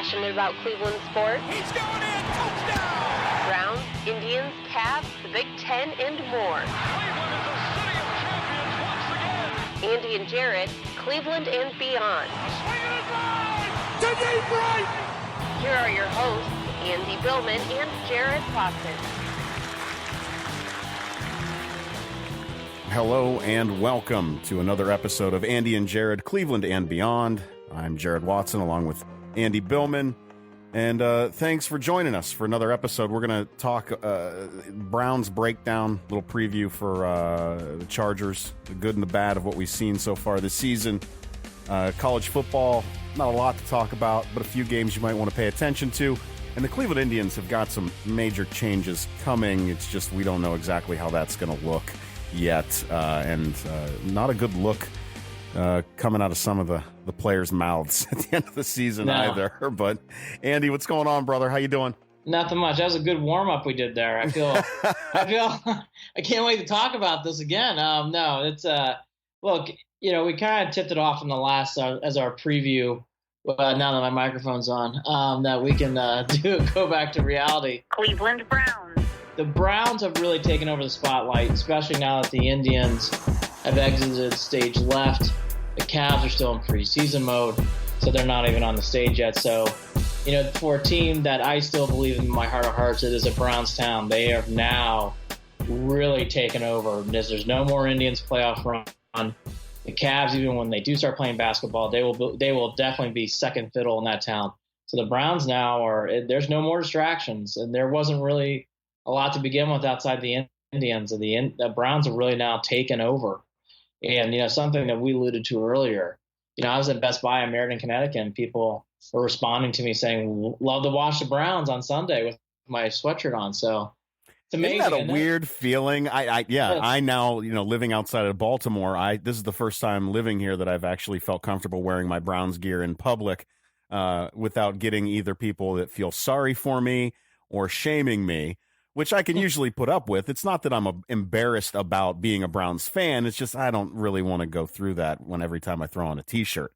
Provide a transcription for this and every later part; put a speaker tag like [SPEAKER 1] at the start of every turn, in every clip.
[SPEAKER 1] passionate about Cleveland sports.
[SPEAKER 2] He's going in, touchdown!
[SPEAKER 1] Browns, Indians, Cavs, the Big Ten, and more.
[SPEAKER 2] Cleveland is a city of champions once again!
[SPEAKER 1] Andy and Jared, Cleveland and beyond.
[SPEAKER 2] Swinging it line! To deep right!
[SPEAKER 1] Here are your hosts, Andy Billman and Jared Watson.
[SPEAKER 3] Hello and welcome to another episode of Andy and Jared, Cleveland and Beyond. I'm Jared Watson along with Andy Billman, and thanks for joining us for another episode. We're going to talk Browns breakdown, little preview for the Chargers, the good and the bad of what we've seen so far this season. College football, not a lot to talk about, but a few games you might want to pay attention to. And the Cleveland Indians have got some major changes coming. It's just we don't know exactly how that's going to look yet, and not a good look coming out of some of the players' mouths at the end of the season either. But Andy, what's going on, brother? How you doing?
[SPEAKER 4] Nothing much. That was a good warm up we did there. I feel I can't wait to talk about this again. No, it's look, we kind of tipped it off in the last as our preview. Now that my microphone's on, that we can go back to reality.
[SPEAKER 1] Cleveland Browns.
[SPEAKER 4] The Browns have really taken over the spotlight, especially now that the Indians have exited stage left. The Cavs are still in preseason mode, so they're not even on the stage yet. So, for a team that I still believe in my heart of hearts, it is a Browns town. They have now really taken over. There's no more Indians playoff run. The Cavs, even when they do start playing basketball, they will definitely be second fiddle in that town. So the Browns now there's no more distractions, and there wasn't really a lot to begin with outside the Indians. And the Browns have really now taken over. And, something that we alluded to earlier, I was at Best Buy in Meriden, Connecticut, and people were responding to me saying, love to watch the Browns on Sunday with my sweatshirt on. So it's amazing.
[SPEAKER 3] Isn't that a weird feeling? I now, living outside of Baltimore, this is the first time living here that I've actually felt comfortable wearing my Browns gear in public without getting either people that feel sorry for me or shaming me, which I can usually put up with. It's not that I'm embarrassed about being a Browns fan. It's just I don't really want to go through that every time I throw on a T-shirt.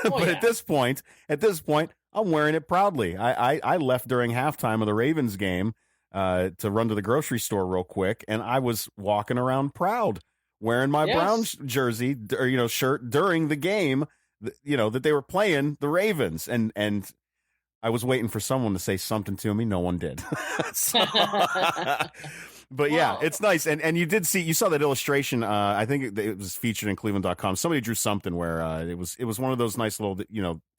[SPEAKER 3] But at this point, I'm wearing it proudly. I left during halftime of the Ravens game to run to the grocery store real quick, and I was walking around proud, wearing my Browns jersey or shirt during the game. That they were playing the Ravens, and I was waiting for someone to say something to me. No one did. But yeah, it's nice. And you saw that illustration. I think it was featured in Cleveland.com. Somebody drew something where it was one of those nice little,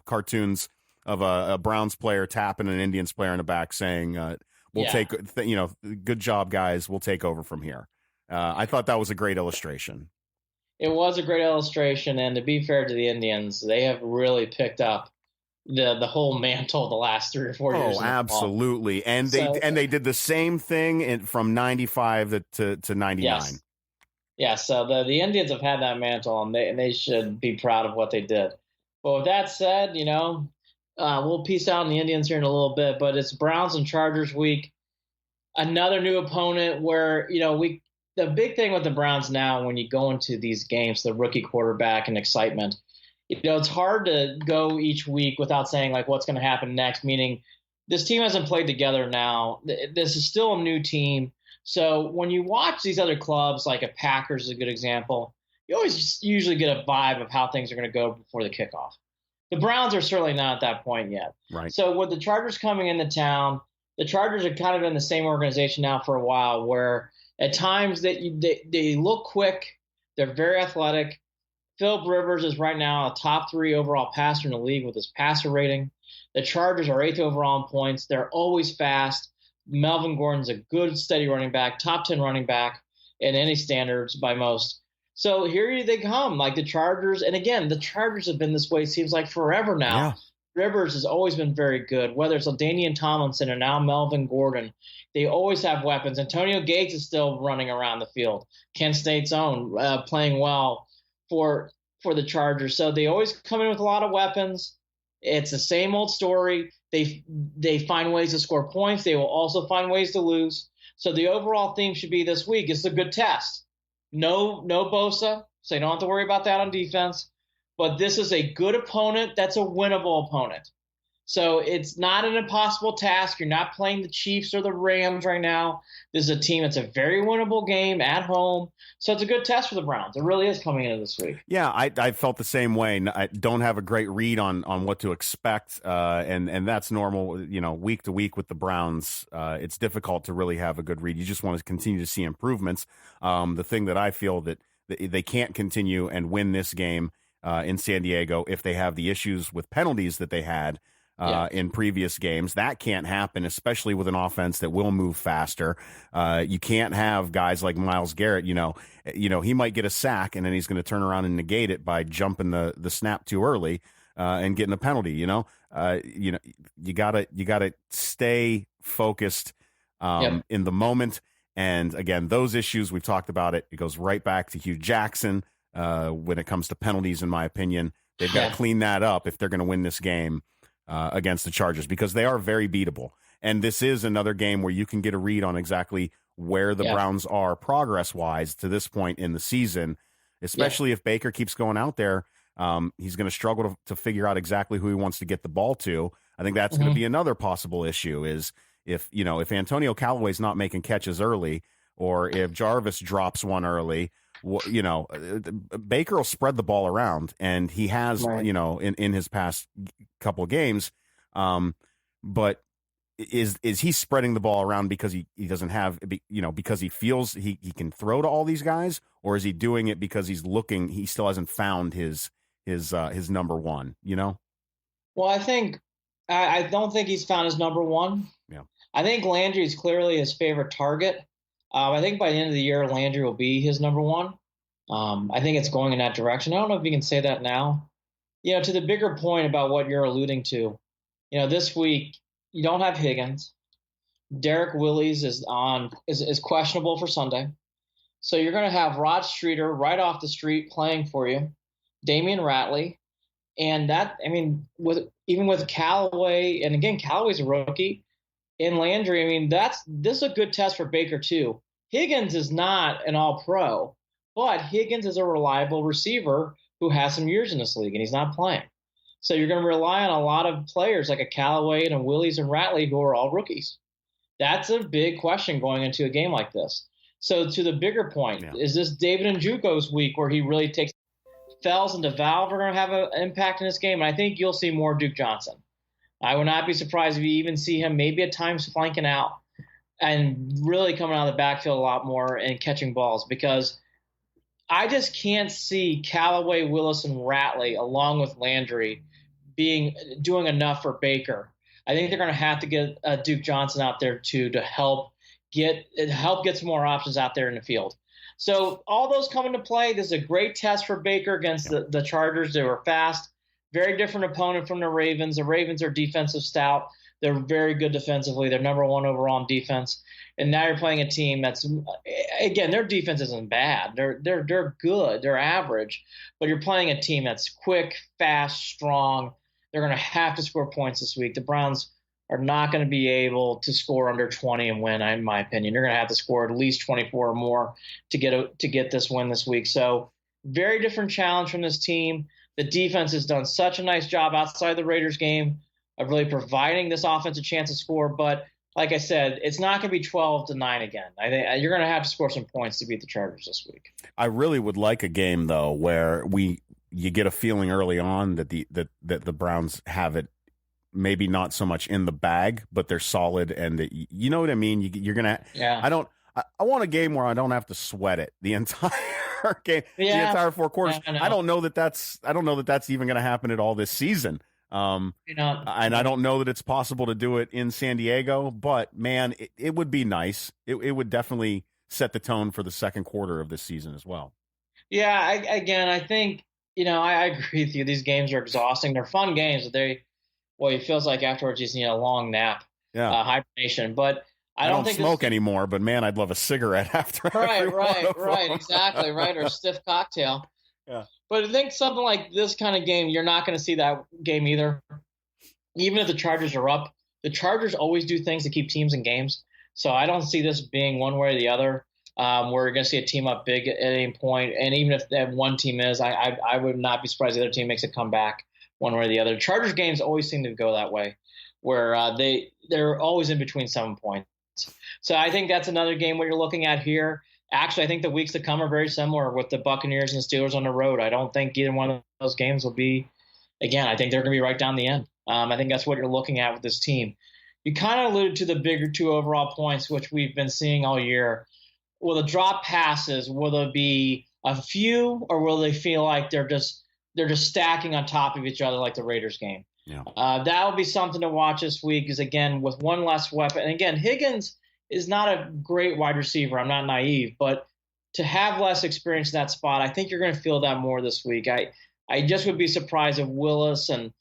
[SPEAKER 3] cartoons of a Browns player tapping an Indians player in the back saying, we'll take, good job, guys. We'll take over from here. I thought that was a great illustration.
[SPEAKER 4] It was a great illustration. And to be fair to the Indians, they have really picked up the whole mantle the last 3 or 4 years.
[SPEAKER 3] Oh, absolutely. And they did the same thing from 95 to 99.
[SPEAKER 4] Yeah, so the Indians have had that mantle, and they should be proud of what they did. But with that said, we'll peace out on the Indians here in a little bit, but it's Browns and Chargers week. Another new opponent where, the big thing with the Browns now when you go into these games, the rookie quarterback and excitement, it's hard to go each week without saying, like, what's going to happen next, meaning this team hasn't played together now. This is still a new team. So when you watch these other clubs, like a Packers is a good example, you always usually get a vibe of how things are going to go before the kickoff. The Browns are certainly not at that point yet.
[SPEAKER 3] Right.
[SPEAKER 4] So with the Chargers coming into town, the Chargers are kind of in the same organization now for a while where at times they look quick. They're very athletic. Philip Rivers is right now a top 3 overall passer in the league with his passer rating. The Chargers are 8th overall in points. They're always fast. Melvin Gordon's a good, steady running back, top 10 running back in any standards by most. So here they come, like the Chargers. And again, the Chargers have been this way, it seems like forever now. Yeah. Rivers has always been very good, whether it's LaDainian Tomlinson or now Melvin Gordon. They always have weapons. Antonio Gates is still running around the field. Kent State's own, playing well for the Chargers. So they always come in with a lot of weapons. It's the same old story. They find ways to score points. They will also find ways to lose. So the overall theme should be this week, it's a good test. No Bosa, so you don't have to worry about that on defense. But this is a good opponent that's a winnable opponent. So it's not an impossible task. You're not playing the Chiefs or the Rams right now. This is a team that's a very winnable game at home. So it's a good test for the Browns. It really is coming into this week.
[SPEAKER 3] Yeah, I felt the same way. I don't have a great read on what to expect, and that's normal. Week to week with the Browns, it's difficult to really have a good read. You just want to continue to see improvements. The thing that I feel that they can't continue and win this game in San Diego if they have the issues with penalties that they had in previous games. That can't happen, especially with an offense that will move faster. You can't have guys like Myles Garrett. He might get a sack and then he's going to turn around and negate it by jumping the snap too early and getting a penalty. You gotta stay focused in the moment. And again, those issues we've talked about it goes right back to Hugh Jackson when it comes to penalties. In my opinion, they've got to clean that up if they're going to win this game against the Chargers, because they are very beatable. And this is another game where you can get a read on exactly where the Browns are progress-wise to this point in the season, especially if Baker keeps going out there. He's going to struggle to figure out exactly who he wants to get the ball to. I think that's going to be another possible issue is if Antonio Callaway's not making catches early, or if Jarvis drops one early, Baker will spread the ball around, and he has, in his past couple of games. But is he spreading the ball around because he doesn't have, because he feels he can throw to all these guys, or is he doing it because he still hasn't found his number one,
[SPEAKER 4] Well, I don't think he's found his number one.
[SPEAKER 3] Yeah.
[SPEAKER 4] I think Landry is clearly his favorite target. I think by the end of the year, Landry will be his number one. I think it's going in that direction. I don't know if you can say that now. To the bigger point about what you're alluding to, this week you don't have Higgins. Derek Willis is questionable for Sunday. So you're going to have Rod Streeter right off the street playing for you, Damian Ratley. And with Callaway, and again, Callaway's a rookie, and Landry, this is a good test for Baker too. Higgins is not an all-pro, but Higgins is a reliable receiver who has some years in this league, and he's not playing. So you're going to rely on a lot of players like a Callaway and a Willis and Ratley who are all rookies. That's a big question going into a game like this. So to the bigger point, is this David Njoku's week where he really takes Fells and DeValve are going to have an impact in this game? And I think you'll see more Duke Johnson. I would not be surprised if you even see him maybe at times flanking out and really coming out of the backfield a lot more and catching balls, because I just can't see Callaway, Willis, and Ratley along with Landry doing enough for Baker. I think they're going to have to get Duke Johnson out there too to help get some more options out there in the field. So all those come into play. This is a great test for Baker against the Chargers. They were fast, very different opponent from the Ravens. The Ravens are defensive stout. They're very good defensively. They're number one overall in defense. And now you're playing a team that's, again, their defense isn't bad. They're good. They're average. But you're playing a team that's quick, fast, strong. They're going to have to score points this week. The Browns are not going to be able to score under 20 and win, in my opinion. They're going to have to score at least 24 or more to get this win this week. So very different challenge from this team. The defense has done such a nice job outside the Raiders game of really providing this offense a chance to score. But like I said, it's not going to be 12-9 again. I think you're going to have to score some points to beat the Chargers this week. I
[SPEAKER 3] really would like a game, though, where you get a feeling early on that the Browns have it maybe not so much in the bag, but they're solid, and you know what I mean. You're gonna. Yeah. I want a game where I don't have to sweat it the entire game, the entire 4 quarters. I don't know that that's even going to happen at all this season. And I don't know that it's possible to do it in San Diego, but man, it would be nice. It would definitely set the tone for the second quarter of this season as well.
[SPEAKER 4] Yeah. I think, I agree with you. These games are exhausting. They're fun games, but it feels like afterwards you just need a long nap, hibernation. But I don't think
[SPEAKER 3] smoke anymore, but man, I'd love a cigarette after.
[SPEAKER 4] Right, exactly, right, or a stiff cocktail.
[SPEAKER 3] Yeah.
[SPEAKER 4] But I think something like this kind of game, you're not going to see that game either. Even if the Chargers are up, the Chargers always do things to keep teams in games. So I don't see this being one way or the other. We're going to see a team up big at any point, and even if that one team is, I would not be surprised the other team makes a comeback one way or the other. Chargers games always seem to go that way, where they're always in between 7 points. So I think that's another game what you're looking at here. Actually, I think the weeks to come are very similar with the Buccaneers and Steelers on the road. I don't think either one of those games will be, again, I think they're going to be right down the end. I think that's what you're looking at with this team. You kind of alluded to the bigger 2 overall points, which we've been seeing all year. Will the drop passes, will there be a few, or will they feel like they're just stacking on top of each other like the Raiders game?
[SPEAKER 3] Yeah.
[SPEAKER 4] That will be something to watch this week, because, again, with one less weapon. And, again, Higgins is not a great wide receiver. I'm not naive. But to have less experience in that spot, I think you're going to feel that more this week. I just would be surprised if Willis, and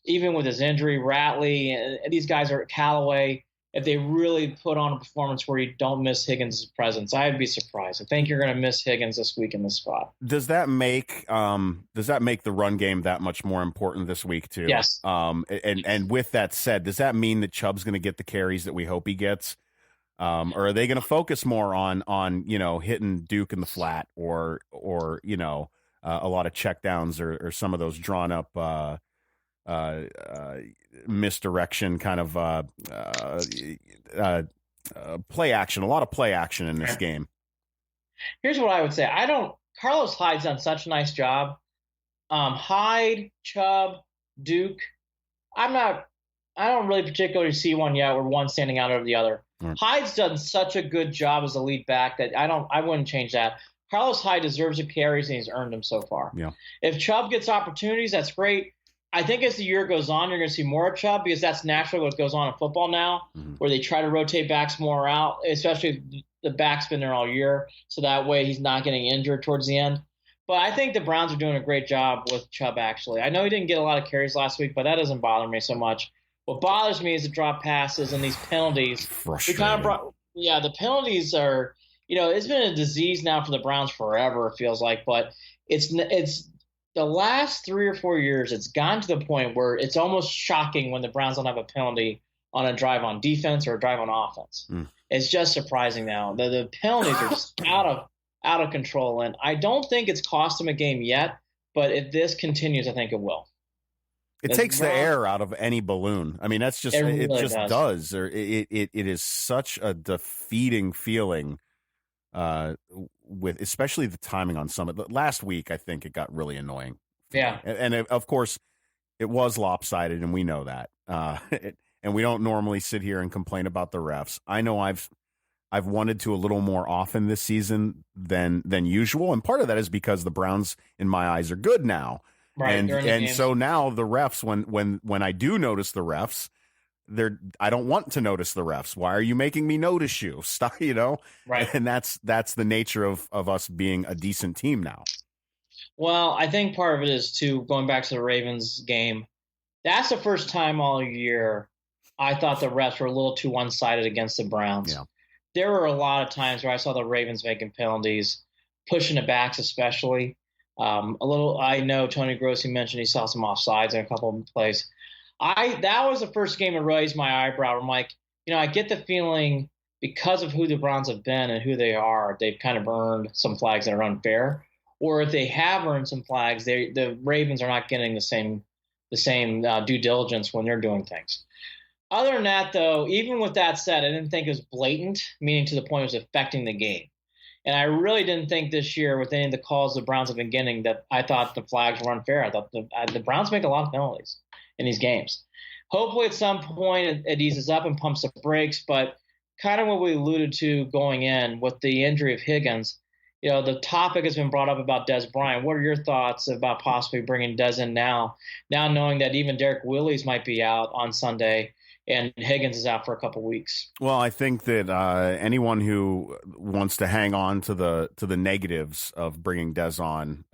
[SPEAKER 4] even with his injury, Ratley, and these guys are Callaway, if they really put on a performance where you don't miss Higgins' presence. I'd be surprised. I think you're going to miss Higgins this week in this spot.
[SPEAKER 3] Does that make the run game that much more important this week too?
[SPEAKER 4] Yes.
[SPEAKER 3] And with that said, does that mean that Chubb's going to get the carries that we hope he gets? Or are they going to focus more on hitting Duke in the flat, or a lot of checkdowns or some of those drawn up misdirection kind of play action, a lot of play action in this game.
[SPEAKER 4] Here's what I would say. Carlos Hyde's done such a nice job. Hyde, Chubb, Duke. I don't really particularly see one yet where one's standing out over the other. Right. Hyde's done such a good job as a lead back that I wouldn't change that. Carlos Hyde deserves the carries, and he's earned them so far. Yeah. If Chubb gets opportunities, that's great. I think as the year goes on, you're going to see more of Chubb, because that's naturally what goes on in football now, where they try to rotate backs more out, especially if the back's been there all year, so that way he's not getting injured towards the end. But I think the Browns are doing a great job with Chubb, actually. I know he didn't get a lot of carries last week, but that doesn't bother me so much. What bothers me is the drop passes and these penalties.
[SPEAKER 3] Frustrating.
[SPEAKER 4] The penalties are, it's been a disease now for the Browns forever, it feels like, but it's the last 3 or 4 years, it's gotten to the point where it's almost shocking when the Browns don't have a penalty on a drive on defense or a drive on offense. It's just surprising now. The penalties are just out of control, and I don't think it's cost them a game yet, but if this continues, I think it will.
[SPEAKER 3] It takes the air out of any balloon. I mean, that's just it just does. Or it is such a defeating feeling. With especially the timing on some of the last week, I think it got really annoying.
[SPEAKER 4] Yeah,
[SPEAKER 3] and of course, it was lopsided, and we know that. And we don't normally sit here and complain about the refs. I know I've wanted to a little more often this season than usual, and part of that is because the Browns, in my eyes, are good now. Right, and so now the refs, when I do notice the refs, I don't want to notice the refs. Why are you making me notice you? Stop, Right. And that's the nature of us being a decent team now.
[SPEAKER 4] Well, I think part of it is too, going back to the Ravens game. That's the first time all year I thought the refs were a little too one-sided against the Browns. Yeah. There were a lot of times where I saw the Ravens making penalties, pushing the backs especially. I know Tony Grossi mentioned he saw some offsides in a couple of plays. That was the first game that raised my eyebrow. I'm like, I get the feeling because of who the Browns have been and who they are, they've kind of earned some flags that are unfair. Or if they have earned some flags, the Ravens are not getting the same due diligence when they're doing things. Other than that, though, even with that said, I didn't think it was blatant, meaning to the point it was affecting the game. And I really didn't think this year, with any of the calls the Browns have been getting, that I thought the flags were unfair. I thought the Browns make a lot of penalties in these games. Hopefully at some point it eases up and pumps the brakes, but kind of what we alluded to going in with the injury of Higgins, the topic has been brought up about Dez Bryant. What are your thoughts about possibly bringing Dez in now knowing that even Derek Willis might be out on Sunday and Higgins is out for a couple weeks?
[SPEAKER 3] Well, I think that anyone who wants to hang on to the negatives of bringing Dez on,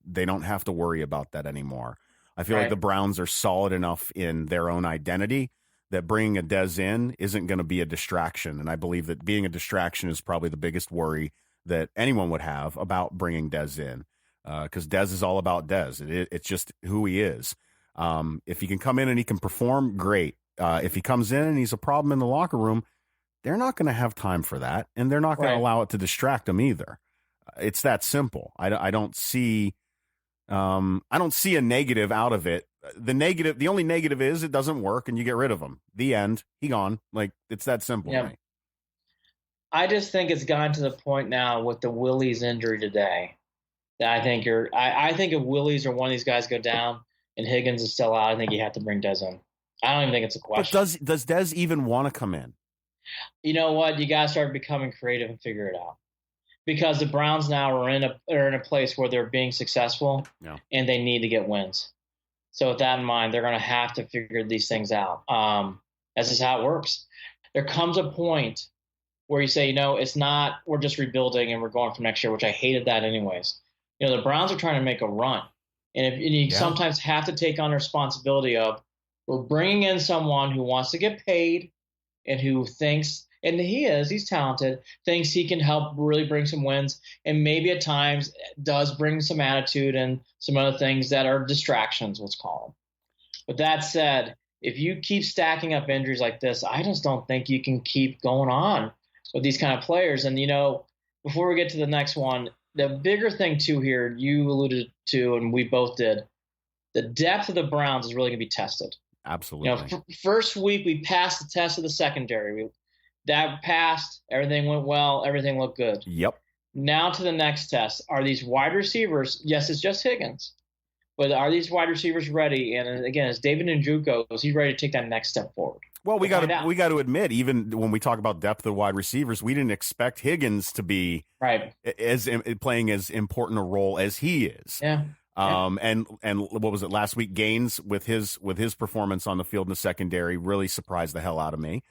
[SPEAKER 3] they don't have to worry about that anymore. I feel like the Browns are solid enough in their own identity that bringing a Dez in isn't going to be a distraction. And I believe that being a distraction is probably the biggest worry that anyone would have about bringing Dez in, because Dez is all about Dez. It's just who he is. If he can come in and he can perform, great. If he comes in and he's a problem in the locker room, they're not going to have time for that, and they're not going to allow it to distract him either. It's that simple. I don't see I don't see a negative out of it. The only negative is it doesn't work and you get rid of him. The end. He gone. Like, it's that simple.
[SPEAKER 4] Yeah.
[SPEAKER 3] Right?
[SPEAKER 4] I just think it's gotten to the point now with the Willie's injury today that I think I think if Willie's or one of these guys go down and Higgins is still out, I think you have to bring Dez in. I don't even think it's a question.
[SPEAKER 3] But does Dez even want to come in?
[SPEAKER 4] You know what? You got to start becoming creative and figure it out. Because the Browns now are in a place where they're being successful, and they need to get wins. So with that in mind, they're going to have to figure these things out. This is how it works. There comes a point where you say, it's not we're just rebuilding and we're going for next year, which I hated that anyways. The Browns are trying to make a run, and you sometimes have to take on the responsibility of we're bringing in someone who wants to get paid and who thinks. And he's talented, thinks he can help really bring some wins, and maybe at times does bring some attitude and some other things that are distractions, let's call them. But that said, if you keep stacking up injuries like this, I just don't think you can keep going on with these kind of players. And, before we get to the next one, the bigger thing, too, here, you alluded to, and we both did, the depth of the Browns is really going to be tested.
[SPEAKER 3] Absolutely.
[SPEAKER 4] First week, we passed the test of the secondary. That passed, everything went well, everything looked good.
[SPEAKER 3] Yep.
[SPEAKER 4] Now to the next test. Are these wide receivers, yes, it's just Higgins, but are these wide receivers ready? And again, as David Njoku, is he ready to take that next step forward?
[SPEAKER 3] Well, we got to admit, even when we talk about depth of wide receivers, we didn't expect Higgins to be playing as important a role as he is.
[SPEAKER 4] Yeah.
[SPEAKER 3] And what was it last week? Gaines with his performance on the field in the secondary really surprised the hell out of me.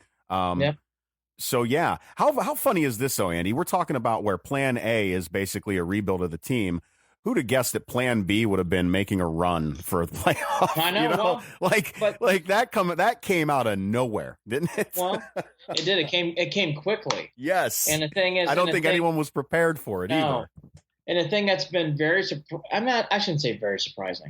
[SPEAKER 3] So, yeah, how funny is this, though, Andy? We're talking about where Plan A is basically a rebuild of the team. Who'd have guessed that Plan B would have been making a run for the playoff?
[SPEAKER 4] I know,
[SPEAKER 3] that came out of nowhere, didn't it?
[SPEAKER 4] Well, it did. It came quickly.
[SPEAKER 3] Yes.
[SPEAKER 4] And the thing is,
[SPEAKER 3] I don't think anyone was prepared for it either.
[SPEAKER 4] And the thing that's been I shouldn't say very surprising.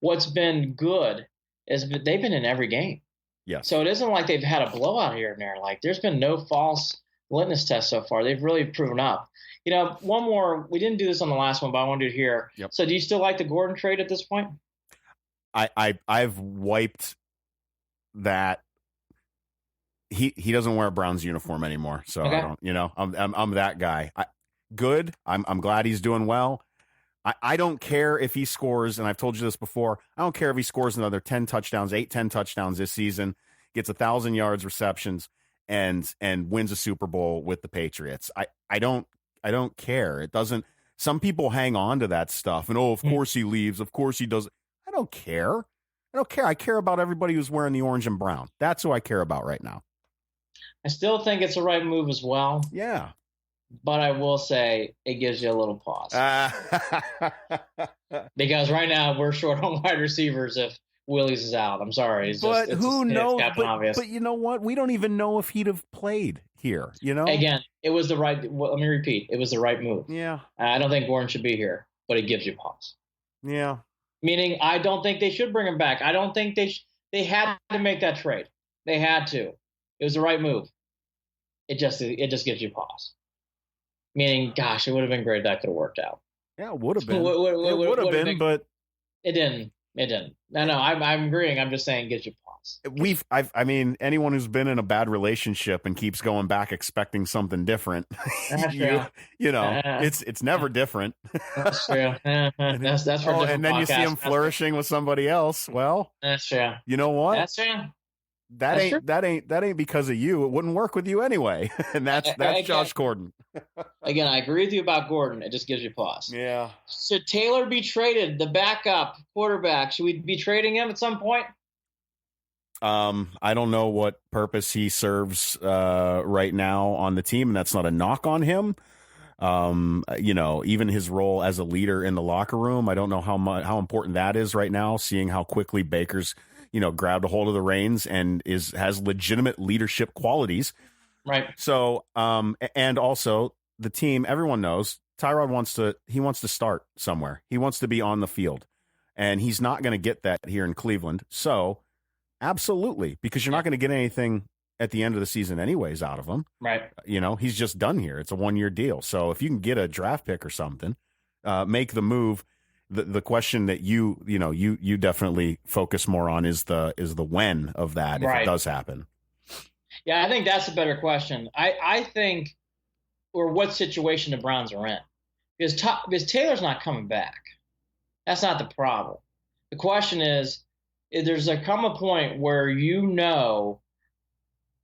[SPEAKER 4] What's been good is they've been in every game.
[SPEAKER 3] Yeah.
[SPEAKER 4] So it isn't like they've had a blowout here and there. Like, there's been no false litmus test so far. They've really proven up. One more. We didn't do this on the last one, but I want to do it here.
[SPEAKER 3] Yep.
[SPEAKER 4] So do you still like the Gordon trade at this point?
[SPEAKER 3] I've wiped that. He doesn't wear a Browns uniform anymore, so okay. I don't. I'm that guy. Good. I'm glad he's doing well. I don't care if he scores, and I've told you this before, I don't care if he scores another 10 touchdowns this season, gets 1,000 yards receptions, and wins a Super Bowl with the Patriots. I don't care. It doesn't. Some people hang on to that stuff, and of course he leaves, of course he does. I don't care. I care about everybody who's wearing the orange and brown. That's who I care about right now.
[SPEAKER 4] I still think it's the right move as well.
[SPEAKER 3] Yeah.
[SPEAKER 4] But I will say it gives you a little pause. Because right now we're short on wide receivers if Willis is out. I'm sorry.
[SPEAKER 3] Who knows?
[SPEAKER 4] Obvious.
[SPEAKER 3] But you know what? We don't even know if he'd have played here,
[SPEAKER 4] Again, it was the right – let me repeat. It was the right move.
[SPEAKER 3] Yeah.
[SPEAKER 4] I don't think Gordon should be here, but it gives you pause.
[SPEAKER 3] Yeah.
[SPEAKER 4] Meaning I don't think they should bring him back. I don't think they had to make that trade. They had to. It was the right move. It just gives you pause. Meaning, gosh, it would have been great if that could have worked out.
[SPEAKER 3] Yeah, it would have been. It would have been, but
[SPEAKER 4] it didn't. No, I'm agreeing. I'm just saying it gives you pause.
[SPEAKER 3] Anyone who's been in a bad relationship and keeps going back expecting something different, it's never different.
[SPEAKER 4] That's true. That's for
[SPEAKER 3] and then you see him flourishing with somebody else. Well,
[SPEAKER 4] that's true.
[SPEAKER 3] You know what?
[SPEAKER 4] That's true.
[SPEAKER 3] That ain't because of you. It wouldn't work with you anyway. And that's Josh Gordon.
[SPEAKER 4] Again, I agree with you about Gordon. It just gives you pause.
[SPEAKER 3] Yeah.
[SPEAKER 4] Should Taylor be traded? The backup quarterback. Should we be trading him at some point?
[SPEAKER 3] I don't know what purpose he serves right now on the team, and that's not a knock on him. Even his role as a leader in the locker room, I don't know how important that is right now, seeing how quickly Baker's grabbed a hold of the reins and has legitimate leadership qualities.
[SPEAKER 4] Right.
[SPEAKER 3] So, and also the team, everyone knows Tyrod wants to start somewhere. He wants to be on the field, and he's not going to get that here in Cleveland. So absolutely, because you're not going to get anything at the end of the season anyways out of him.
[SPEAKER 4] Right.
[SPEAKER 3] He's just done here. It's a 1-year deal. So if you can get a draft pick or something, make the move. the question that you definitely focus more on is the when of that, if it does happen.
[SPEAKER 4] Yeah, I think that's a better question. I think, or what situation the Browns are in, because Taylor's not coming back. That's not the problem. The question is, there's come a point where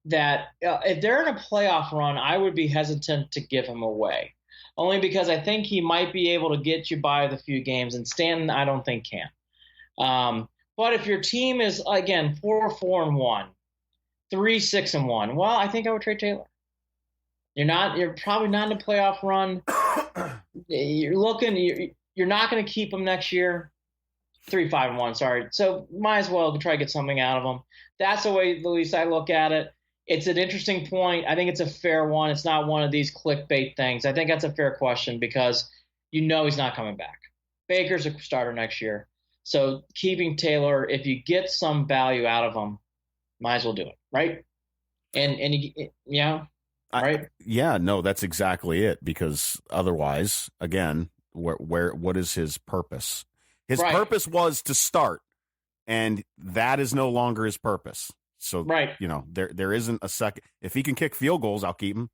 [SPEAKER 4] that if they're in a playoff run, I would be hesitant to give him away, only because I think he might be able to get you by the few games, and Stanton I don't think can. But if your team is, again, 4-4-1, 3-6-1, well, I think I would trade Taylor. You're probably not in a playoff run. You're not going to keep him next year. 3-5-1, sorry. So might as well try to get something out of him. That's the way, at least I look at it. It's an interesting point. I think it's a fair one. It's not one of these clickbait things. I think that's a fair question because he's not coming back. Baker's a starter next year. So keeping Taylor, if you get some value out of him, might as well do it, right? Right?
[SPEAKER 3] No, that's exactly it. Because otherwise, again, what is his purpose? His purpose was to start, and that is no longer his purpose. So, there isn't a second. If he can kick field goals, I'll keep him.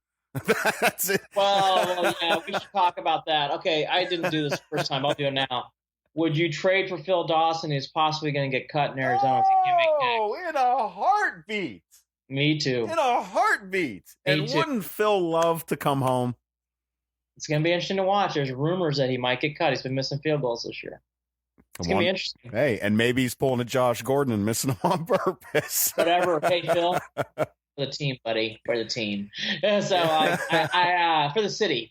[SPEAKER 3] That's it.
[SPEAKER 4] Well, yeah, we should talk about that. Okay, I didn't do this the first time. I'll do it now. Would you trade for Phil Dawson, who's possibly going to get cut in Arizona?
[SPEAKER 3] In a heartbeat.
[SPEAKER 4] Me too.
[SPEAKER 3] In a heartbeat. Wouldn't Phil love to come home?
[SPEAKER 4] It's going to be interesting to watch. There's rumors that he might get cut. He's been missing field goals this year. It's going to be interesting.
[SPEAKER 3] Hey, and maybe he's pulling a Josh Gordon and missing him on purpose.
[SPEAKER 4] Whatever. Hey, Phil. For the team, buddy. For the team. So I for the city.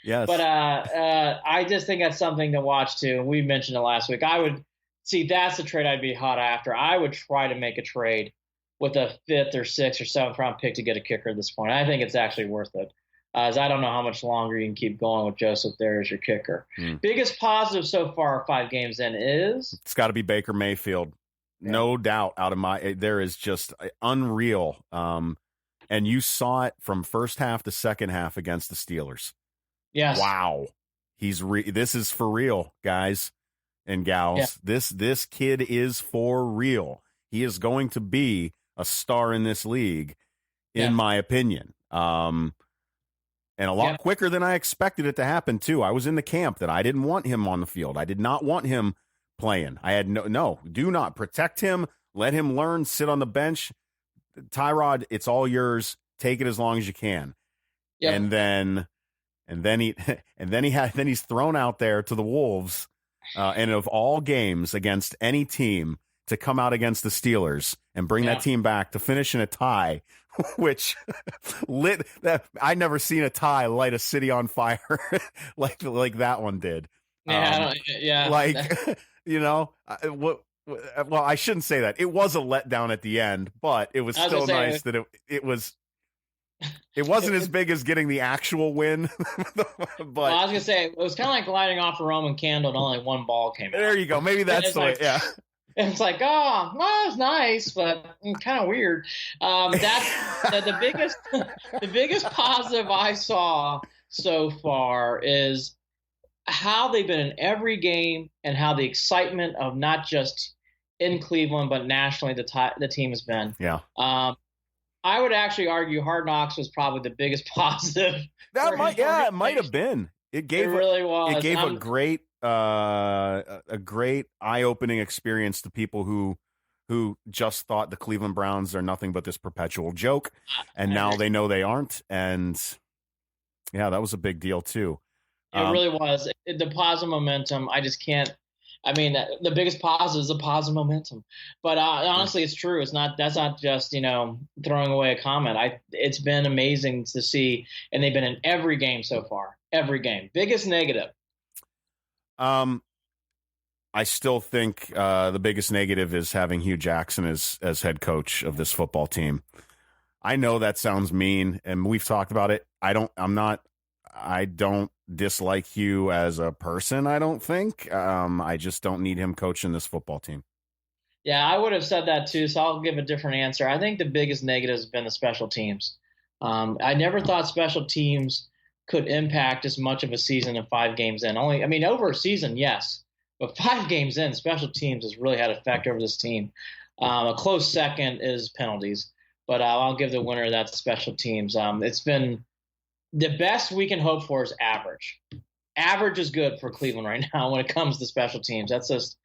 [SPEAKER 3] Yes.
[SPEAKER 4] But I just think that's something to watch too. We mentioned it last week. I would see that's the trade I'd be hot after. I would try to make a trade with a 5th or 6th or 7th round pick to get a kicker at this point. I think it's actually worth it. As I don't know how much longer you can keep going with Joseph there as your kicker. Biggest positive so far 5 games in is?
[SPEAKER 3] It's got to be Baker Mayfield. Yeah. No doubt there is just unreal. And you saw it from first half to second half against the Steelers.
[SPEAKER 4] Yes.
[SPEAKER 3] Wow. This is for real, guys and gals. Yeah. This kid is for real. He is going to be a star in this league, in my opinion. And a lot quicker than I expected it to happen, too. I was in the camp that I didn't want him on the field. I did not want him playing. I had do not protect him. Let him learn, sit on the bench. Tyrod, it's all yours. Take it as long as you can. Yep. And then he's thrown out there to the Wolves. And of all games against any team to come out against the Steelers and bring that team back to finish in a tie, which I never seen a tie light a city on fire like that one did.
[SPEAKER 4] Well,
[SPEAKER 3] I shouldn't say that. It was a letdown at the end, but it was still nice that it wasn't as big as getting the actual win. But
[SPEAKER 4] I was gonna say it was kind of like lighting off a Roman candle and only one ball came out.
[SPEAKER 3] There you go. Maybe that's the way. Yeah.
[SPEAKER 4] It's like, it's nice, but kind of weird. That's the biggest positive I saw so far is how they've been in every game and how the excitement of not just in Cleveland but nationally the team has been.
[SPEAKER 3] Yeah.
[SPEAKER 4] I would actually argue Hard Knocks was probably the biggest positive.
[SPEAKER 3] It might have been. It
[SPEAKER 4] really was.
[SPEAKER 3] It gave a great eye-opening experience to people who just thought the Cleveland Browns are nothing but this perpetual joke, and now they know they aren't. And that was a big deal too.
[SPEAKER 4] It really was. The positive momentum. I just can't. I mean, the biggest positive is the positive momentum. But honestly, it's true. That's not just throwing away a comment. It's been amazing to see, and they've been in every game so far. Every game. Biggest negative.
[SPEAKER 3] I still think the biggest negative is having Hugh Jackson as head coach of this football team. I know that sounds mean, and we've talked about it. I don't dislike Hugh as a person, I don't think. I just don't need him coaching this football team.
[SPEAKER 4] Yeah, I would have said that too, so I'll give a different answer. I think the biggest negative has been the special teams. I never thought special teams could impact as much of a season of 5 games in. Over a season, yes. But 5 games in, special teams has really had effect over this team. A close second is penalties, but I'll give the winner that special teams. It's been the best we can hope for is average. Average is good for Cleveland right now when it comes to special teams. That's just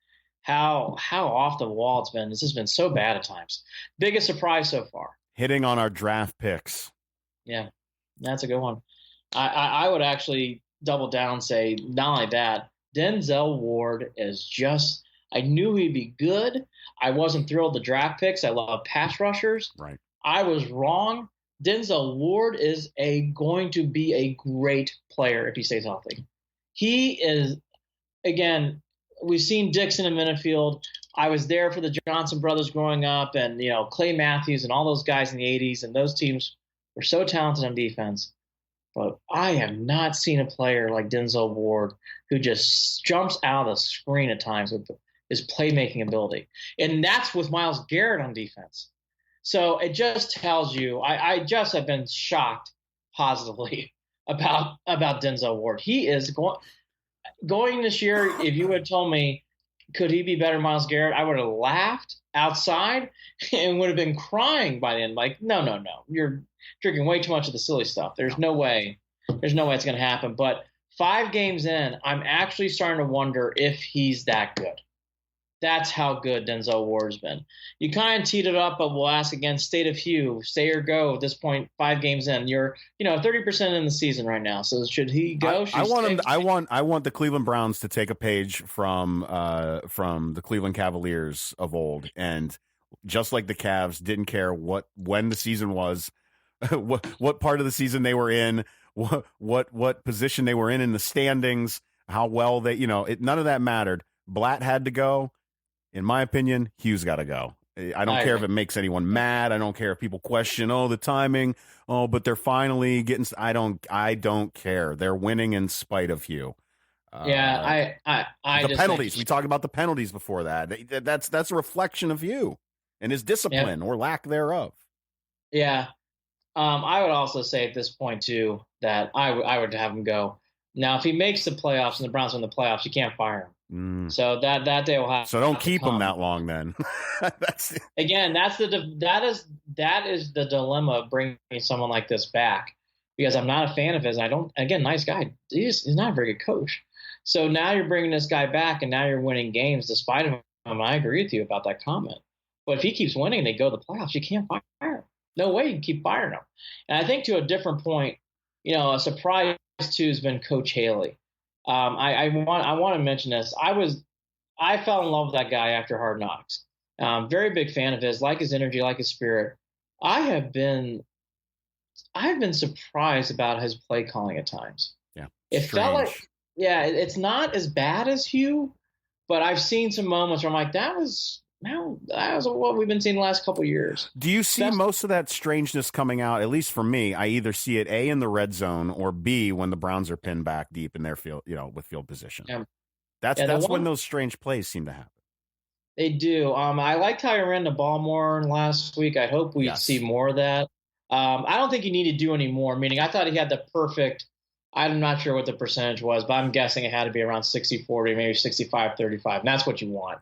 [SPEAKER 4] how off the wall it's been. This has been so bad at times. Biggest surprise so far.
[SPEAKER 3] Hitting on our draft picks.
[SPEAKER 4] Yeah, that's a good one. I would actually double down and say not only that, Denzel Ward is just – I knew he'd be good. I wasn't thrilled with the draft picks. I love pass rushers.
[SPEAKER 3] Right.
[SPEAKER 4] I was wrong. Denzel Ward is going to be a great player if he stays healthy. He is, again, we've seen Dixon and Minifield. I was there for the Johnson brothers growing up, and Clay Matthews and all those guys in the 80s, and those teams were so talented on defense. But I have not seen a player like Denzel Ward who just jumps out of the screen at times with his playmaking ability. And that's with Myles Garrett on defense. So it just tells you, I just have been shocked positively about Denzel Ward. He is going this year. If you had told me, could he be better than Myles Garrett, I would have laughed outside and would have been crying by then. Like, no. You're drinking way too much of the silly stuff. There's no way it's going to happen. But 5 games in, I'm actually starting to wonder if he's that good. That's how good Denzel Ward's been. You kind of teed it up, but we'll ask again, state of Hugh, stay or go at this point, 5 games in. You're 30% in the season right now. So should he go?
[SPEAKER 3] I want the Cleveland Browns to take a page from the Cleveland Cavaliers of old, and just like the Cavs didn't care when the season was, what part of the season they were in, what position they were in the standings, how well they, none of that mattered. Blatt had to go. In my opinion, Hughes got to go. I don't care if it makes anyone mad. I don't care if people question, the timing. But they're finally getting. I don't care. They're winning in spite of Hugh.
[SPEAKER 4] The
[SPEAKER 3] penalties. We talked about the penalties before that. That's a reflection of Hugh and his discipline or lack thereof.
[SPEAKER 4] Yeah. I would also say at this point too that I would have him go. Now, if he makes the playoffs and the Browns win the playoffs, you can't fire him. So that day will have.
[SPEAKER 3] So don't keep him that long, then. That is the dilemma of bringing someone like this back, because I'm not a fan of his. Nice guy. He's not a very good coach. So now you're bringing this guy back, and now you're winning games despite him. I agree with you about that comment. But if he keeps winning and they go to the playoffs, you can't fire him. No way you can keep firing him. And I think to a different point, a surprise too has been Coach Haley. I want to mention this. I fell in love with that guy after Hard Knocks. Very big fan of his, like his energy, like his spirit. I have been surprised about his play calling at times. Yeah,
[SPEAKER 4] it felt like, it's not as bad as Hugh, but I've seen some moments where I'm like, that was what we've been seeing the last couple of years.
[SPEAKER 3] Do you see most of that strangeness coming out? At least for me, I either see it A, in the red zone, or B, when the Browns are pinned back deep in their field, with field position. Yeah. That's when those strange plays seem to happen.
[SPEAKER 4] They do. I liked how he ran the ball more last week. I hope we see more of that. I don't think you need to do any more, meaning I thought he had the perfect, I'm not sure what the percentage was, but I'm guessing it had to be around 60-40, maybe 65-35, and that's what you want.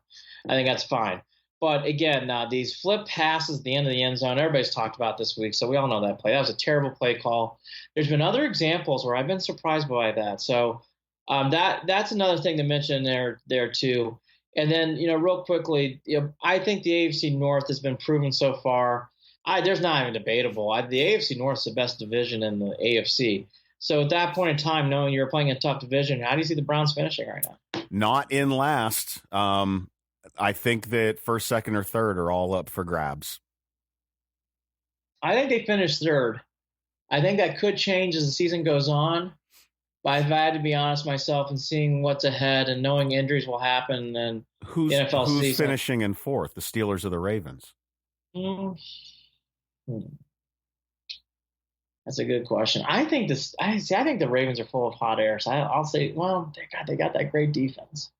[SPEAKER 4] I think that's fine. But again, these flip passes at the end of the end zone, everybody's talked about this week, so we all know that play. That was a terrible play call. There's been other examples where I've been surprised by that. So that's another thing to mention there too. And then, real quickly, I think the AFC North has been proven so far. There's not even debatable. The AFC North is the best division in the AFC. So at that point in time, knowing you're playing a tough division, how do you see the Browns finishing right now?
[SPEAKER 3] Not in last. I think that first, second, or third are all up for grabs.
[SPEAKER 4] I think they finished third. I think that could change as the season goes on. But if I had to be honest myself and seeing what's ahead and knowing injuries will happen, and
[SPEAKER 3] who's finishing in fourth? The Steelers or the Ravens?
[SPEAKER 4] That's a good question. I think the Ravens are full of hot air. So I'll say, well, they got that great defense.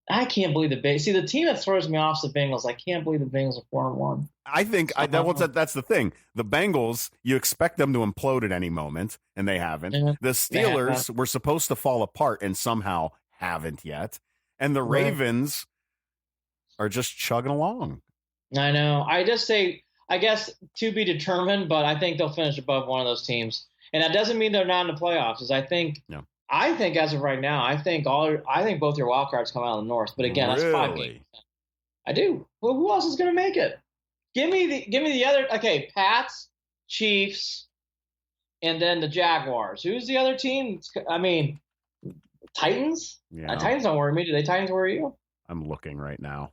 [SPEAKER 4] I can't believe the team that throws me off is the Bengals. I can't believe the Bengals are 4-1.
[SPEAKER 3] I think that's the thing. The Bengals, you expect them to implode at any moment, and they haven't. The Steelers were supposed to fall apart and somehow haven't yet. And the
[SPEAKER 4] Right.
[SPEAKER 3] Ravens are just chugging along.
[SPEAKER 4] I know. I just say, I guess to be determined, but I think they'll finish above one of those teams. And that doesn't mean they're not in the playoffs. As I think as of right now, I think both your wild cards come out of the North. But again, that's 5 games. I do. Well, who else is going to make it? Give me the other. Okay, Pats, Chiefs, and then the Jaguars. Who's the other team? I mean, Titans.
[SPEAKER 3] Yeah.
[SPEAKER 4] Titans don't worry me. Do they Titans worry you?
[SPEAKER 3] I'm looking right now.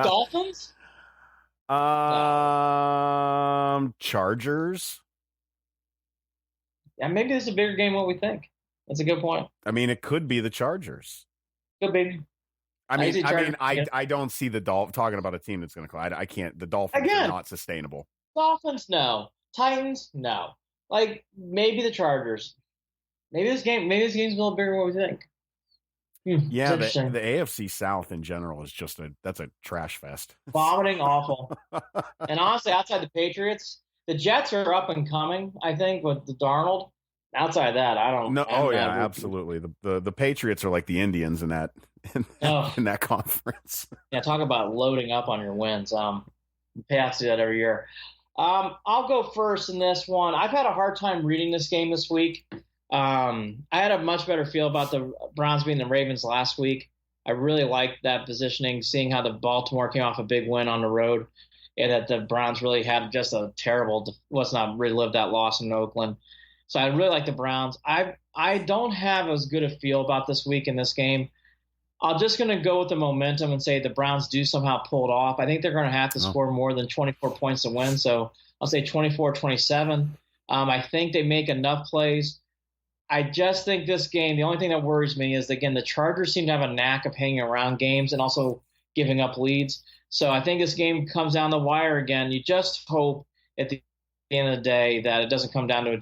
[SPEAKER 4] Dolphins.
[SPEAKER 3] Chargers.
[SPEAKER 4] Yeah, maybe this is a bigger game than what we think. That's a good point.
[SPEAKER 3] I mean, it could be the Chargers.
[SPEAKER 4] Good baby.
[SPEAKER 3] I don't see the Dolphins talking about a team that's going to. I can't. The Dolphins are not sustainable.
[SPEAKER 4] Dolphins, no. Titans, no. Like maybe the Chargers. Maybe this game's a little bigger than what we think.
[SPEAKER 3] Yeah, the AFC South in general is just that's a trash fest.
[SPEAKER 4] Vomiting, awful. And honestly, outside the Patriots, the Jets are up and coming. I think with the Darnold. Outside that, I don't know.
[SPEAKER 3] Oh yeah, absolutely. The Patriots are like the Indians in that in that conference.
[SPEAKER 4] Yeah, talk about loading up on your wins. Pats do that every year. I'll go first in this one. I've had a hard time reading this game this week. I had a much better feel about the Browns beating the Ravens last week. I really liked that positioning, seeing how the Baltimore came off a big win on the road, and that the Browns really had just a terrible. Let's not relive that loss in Oakland. So I really like the Browns. I don't have as good a feel about this week in this game. I'm just going to go with the momentum and say the Browns do somehow pull it off. I think they're going to have to score more than 24 points to win. So I'll say 24-27. I think they make enough plays. I just think this game, the only thing that worries me is, again, the Chargers seem to have a knack of hanging around games and also giving up leads. So I think this game comes down the wire again. You just hope at the end of the day that it doesn't come down to a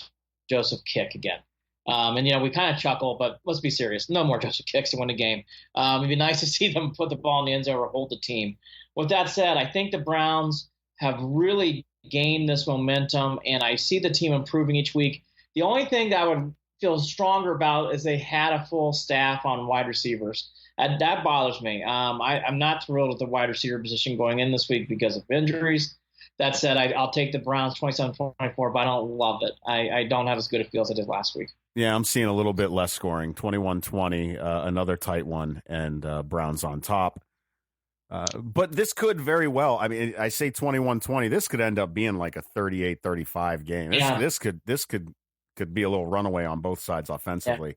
[SPEAKER 4] Joseph kick again. And we kind of chuckle, but let's be serious. No more Joseph kicks to win the game. It'd be nice to see them put the ball in the end zone or hold the team. With that said, I think the Browns have really gained this momentum, and I see the team improving each week. The only thing that I would feel stronger about is they had a full staff on wide receivers. That bothers me. I'm not thrilled with the wide receiver position going in this week because of injuries. That said, I'll take the Browns 27-24, but I don't love it. I don't have as good a feel as I did last week.
[SPEAKER 3] Yeah, I'm seeing a little bit less scoring, 21-20, another tight one, and Browns on top. But this could very well, I mean, I say 21-20, this could end up being like a 38-35 game. This could be a little runaway on both sides offensively.
[SPEAKER 4] Yeah.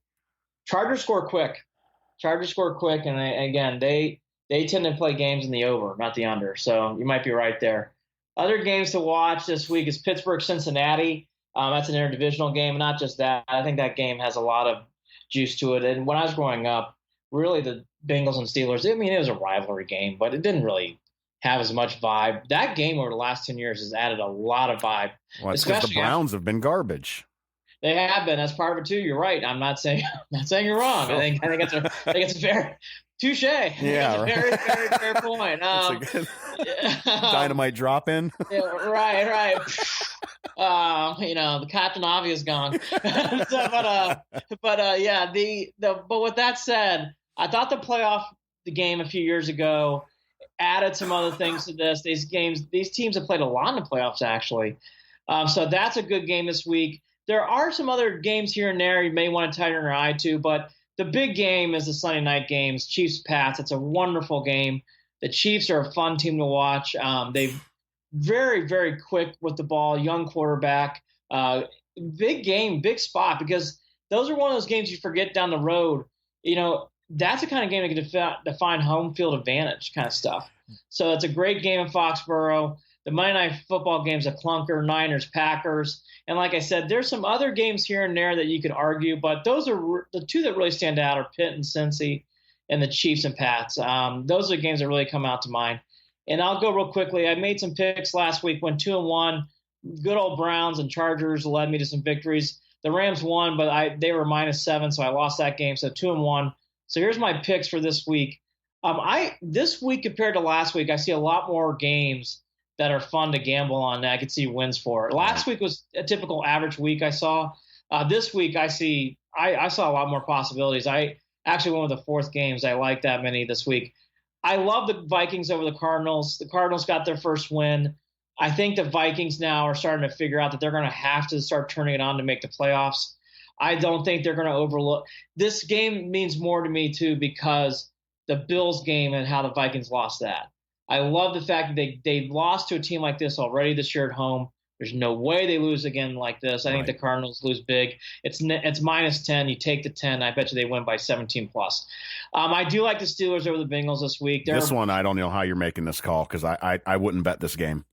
[SPEAKER 4] Chargers score quick, and again, they tend to play games in the over, not the under, so you might be right there. Other games to watch this week is Pittsburgh-Cincinnati. That's an interdivisional game. Not just that. I think that game has a lot of juice to it. And when I was growing up, really the Bengals and Steelers, I mean, it was a rivalry game, but it didn't really have as much vibe. That game over the last 10 years has added a lot of vibe.
[SPEAKER 3] Well, it's because the Browns have been garbage.
[SPEAKER 4] They have been. That's part of it too. You're right. I'm not saying you're wrong. Sure. I think it's a very touche.
[SPEAKER 3] Yeah, right.
[SPEAKER 4] Very, very fair point.
[SPEAKER 3] That's a good dynamite drop in.
[SPEAKER 4] Yeah, right. The Captain Obvious gone. But with that said, I thought the game a few years ago added some other things to this. These teams have played a lot in the playoffs actually. So that's a good game this week. There are some other games here and there you may want to tighten your eye to, but the big game is the Sunday night games, Chiefs-Pats. It's a wonderful game. The Chiefs are a fun team to watch. They're very, very quick with the ball, young quarterback. Big game, big spot, because those are one of those games you forget down the road. That's the kind of game that can define home field advantage kind of stuff. So it's a great game in Foxborough. The Monday Night Football game's a clunker, Niners, Packers. And like I said, there's some other games here and there that you could argue, but those are the two that really stand out are Pitt and Cincy and the Chiefs and Pats. Those are the games that really come out to mind. And I'll go real quickly. I made some picks last week, went 2-1. Good old Browns and Chargers led me to some victories. The Rams won, but they were -7, so I lost that game. So 2-1. So here's my picks for this week. This week compared to last week, I see a lot more games that are fun to gamble on that I could see wins for. Last week was a typical average week I saw. This week I saw a lot more possibilities. Actually, one of the fourth games. I like that many this week. I love the Vikings over the Cardinals. The Cardinals got their first win. I think the Vikings now are starting to figure out that they're going to have to start turning it on to make the playoffs. I don't think they're going to overlook. This game means more to me, too, because the Bills game and how the Vikings lost that. I love the fact that they lost to a team like this already this year at home. There's no way they lose again like this. I think the Cardinals lose big. It's -10. You take the 10. I bet you they win by 17 plus. I do like the Steelers over the Bengals this week.
[SPEAKER 3] This one, I don't know how you're making this call because I wouldn't bet this game.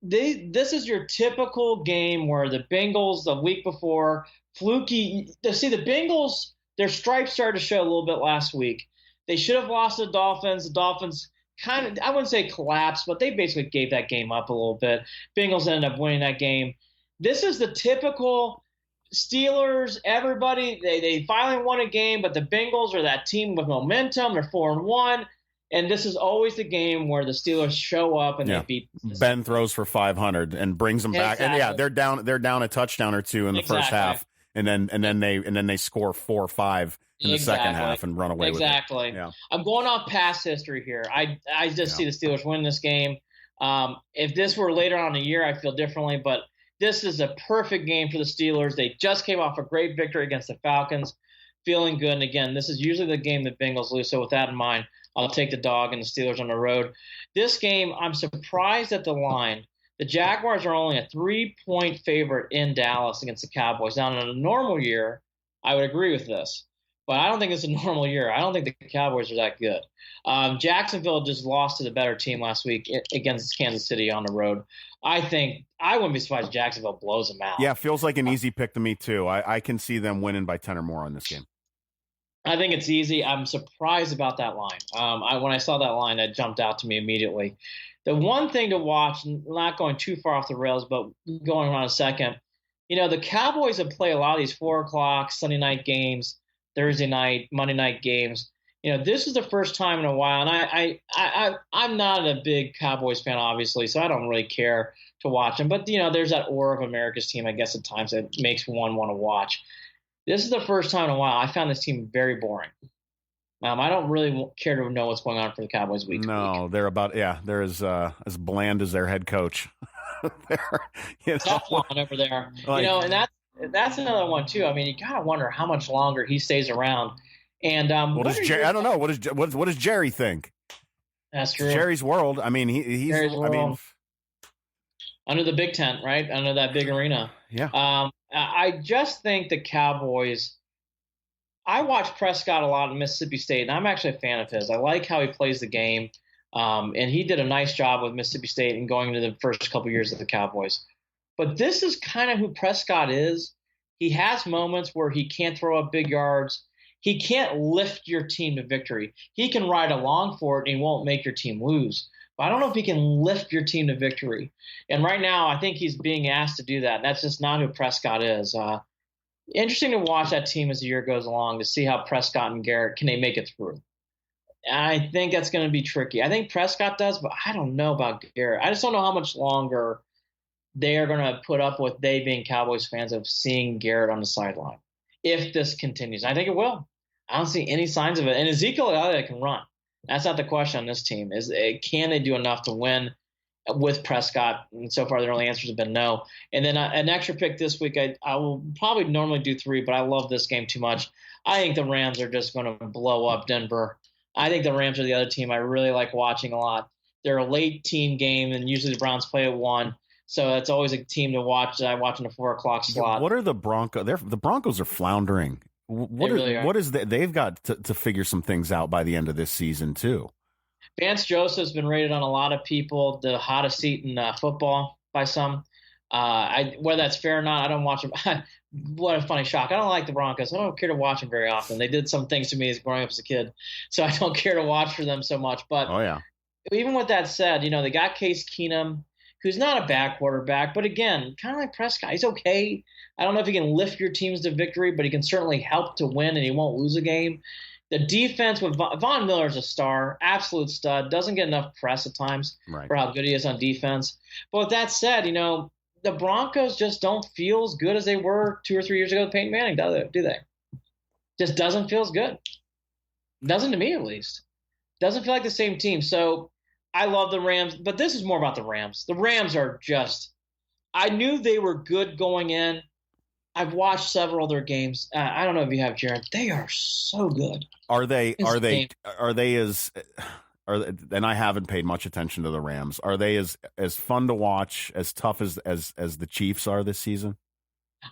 [SPEAKER 4] This is your typical game where the Bengals the week before fluky. See, the Bengals, their stripes started to show a little bit last week. They should have lost to the Dolphins. The Dolphins kind of, I wouldn't say collapsed, but they basically gave that game up a little bit. Bengals ended up winning that game. This is the typical Steelers, everybody, they finally won a game, but the Bengals are that team with momentum. They're 4-1. And this is always the game where the Steelers show up and they beat.
[SPEAKER 3] Ben throws for 500 and brings them back. And they're down a touchdown or two in the first half. And then they score 4 or 5 in the second half and run away with it.
[SPEAKER 4] Exactly. Yeah. I'm going off past history here. I just see the Steelers win this game. If this were later on in the year, I feel differently, but this is a perfect game for the Steelers. They just came off a great victory against the Falcons, feeling good. And again, this is usually the game the Bengals lose. So with that in mind, I'll take the dog and the Steelers on the road. This game, I'm surprised at the line. The Jaguars are only a 3-point favorite in Dallas against the Cowboys. Now, in a normal year, I would agree with this. But I don't think it's a normal year. I don't think the Cowboys are that good. Jacksonville just lost to the better team last week against Kansas City on the road. I wouldn't be surprised if Jacksonville blows them out.
[SPEAKER 3] Yeah, feels like an easy pick to me, too. I can see them winning by 10 or more on this game.
[SPEAKER 4] I think it's easy. I'm surprised about that line. When I saw that line, that jumped out to me immediately. The one thing to watch, not going too far off the rails, but going on a second, the Cowboys have played a lot of these 4 o'clock Sunday night games, Thursday night, Monday night games. This is the first time in a while, and I'm not a big Cowboys fan, obviously, so I don't really care to watch them. But, there's that aura of America's team, I guess, at times that makes one want to watch. This is the first time in a while I found this team very boring. I don't really care to know what's going on for the Cowboys week to week.
[SPEAKER 3] They're as bland as their head coach.
[SPEAKER 4] Teflon over there. And that's another one too. I mean, you gotta wonder how much longer he stays around. And
[SPEAKER 3] I don't know. What does Jerry think?
[SPEAKER 4] That's true.
[SPEAKER 3] It's Jerry's world. I mean, he's. I mean,
[SPEAKER 4] under the big tent, right? Under that big arena.
[SPEAKER 3] Yeah.
[SPEAKER 4] I just think the Cowboys. I watch Prescott a lot in Mississippi State, and I'm actually a fan of his. I like how he plays the game, and he did a nice job with Mississippi State and going into the first couple of years of the Cowboys. But this is kind of who Prescott is. He has moments where he can't throw up big yards. He can't lift your team to victory. He can ride along for it, and he won't make your team lose. But I don't know if he can lift your team to victory. And right now, I think he's being asked to do that. And that's just not who Prescott is. Interesting to watch that team as the year goes along to see how Prescott and Garrett, can they make it through? And I think that's going to be tricky. I think Prescott does, but I don't know about Garrett. I just don't know how much longer they are going to put up with, they being Cowboys fans, of seeing Garrett on the sideline. If this continues, I think it will. I don't see any signs of it. And Ezekiel Elliott can run. That's not the question on this team. Can they do enough to win with Prescott? And so far, the only answers have been no. And then an extra pick this week, I will probably normally do 3, but I love this game too much. I think the Rams are just going to blow up Denver. I think the Rams are the other team I really like watching a lot. They're a late team game, and usually the Browns play at 1. So it's always a team to watch that I watch in the 4 o'clock slot.
[SPEAKER 3] What are the Broncos? The Broncos are floundering. What is that? They've got to figure some things out by the end of this season too.
[SPEAKER 4] Vance Joseph's been rated on a lot of people the hottest seat in football by some. Whether that's fair or not, I don't watch them. What a funny shock! I don't like the Broncos. I don't care to watch them very often. They did some things to me as growing up as a kid, so I don't care to watch for them so much. But even with that said, they got Case Keenum, who's not a bad quarterback, but again, kind of like Prescott, he's okay. I don't know if he can lift your teams to victory, but he can certainly help to win, and he won't lose a game. The defense with Von Miller's a star, absolute stud, doesn't get enough press at times for how good he is on defense. But with that said, the Broncos just don't feel as good as they were 2 or 3 years ago with Peyton Manning, do they? just doesn't feel as good. Doesn't to me, at least. Doesn't feel like the same team. So I love the Rams, but this is more about the Rams. The Rams are just – I knew they were good going in. I've watched several of their games. I don't know if you have, Jared. They are so good.
[SPEAKER 3] And I haven't paid much attention to the Rams. Are they as fun to watch, as tough as the Chiefs are this season?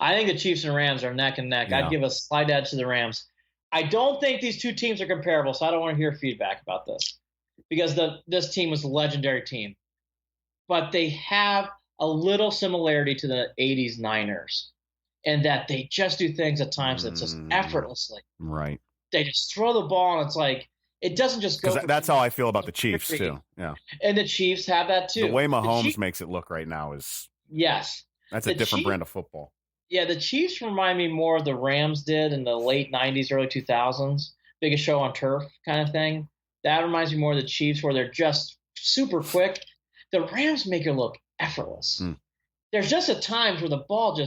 [SPEAKER 4] I think the Chiefs and Rams are neck and neck.
[SPEAKER 3] Yeah.
[SPEAKER 4] I'd give a slight edge to the Rams. I don't think these two teams are comparable, so I don't want to hear feedback about this because this team was a legendary team. But they have a little similarity to the 80s Niners in that they just do things at times that's just effortlessly.
[SPEAKER 3] Right.
[SPEAKER 4] They just throw the ball, and it's like it doesn't just go.
[SPEAKER 3] That's how I feel about the Chiefs, too. Yeah.
[SPEAKER 4] And the Chiefs have that, too.
[SPEAKER 3] The way Mahomes makes it look right now is –
[SPEAKER 4] yes.
[SPEAKER 3] That's a different brand of football.
[SPEAKER 4] Yeah, the Chiefs remind me more of the Rams did in the late 90s, early 2000s. Biggest show on turf kind of thing. That reminds me more of the Chiefs where they're just super quick. The Rams make it look effortless. There's just at times where the ball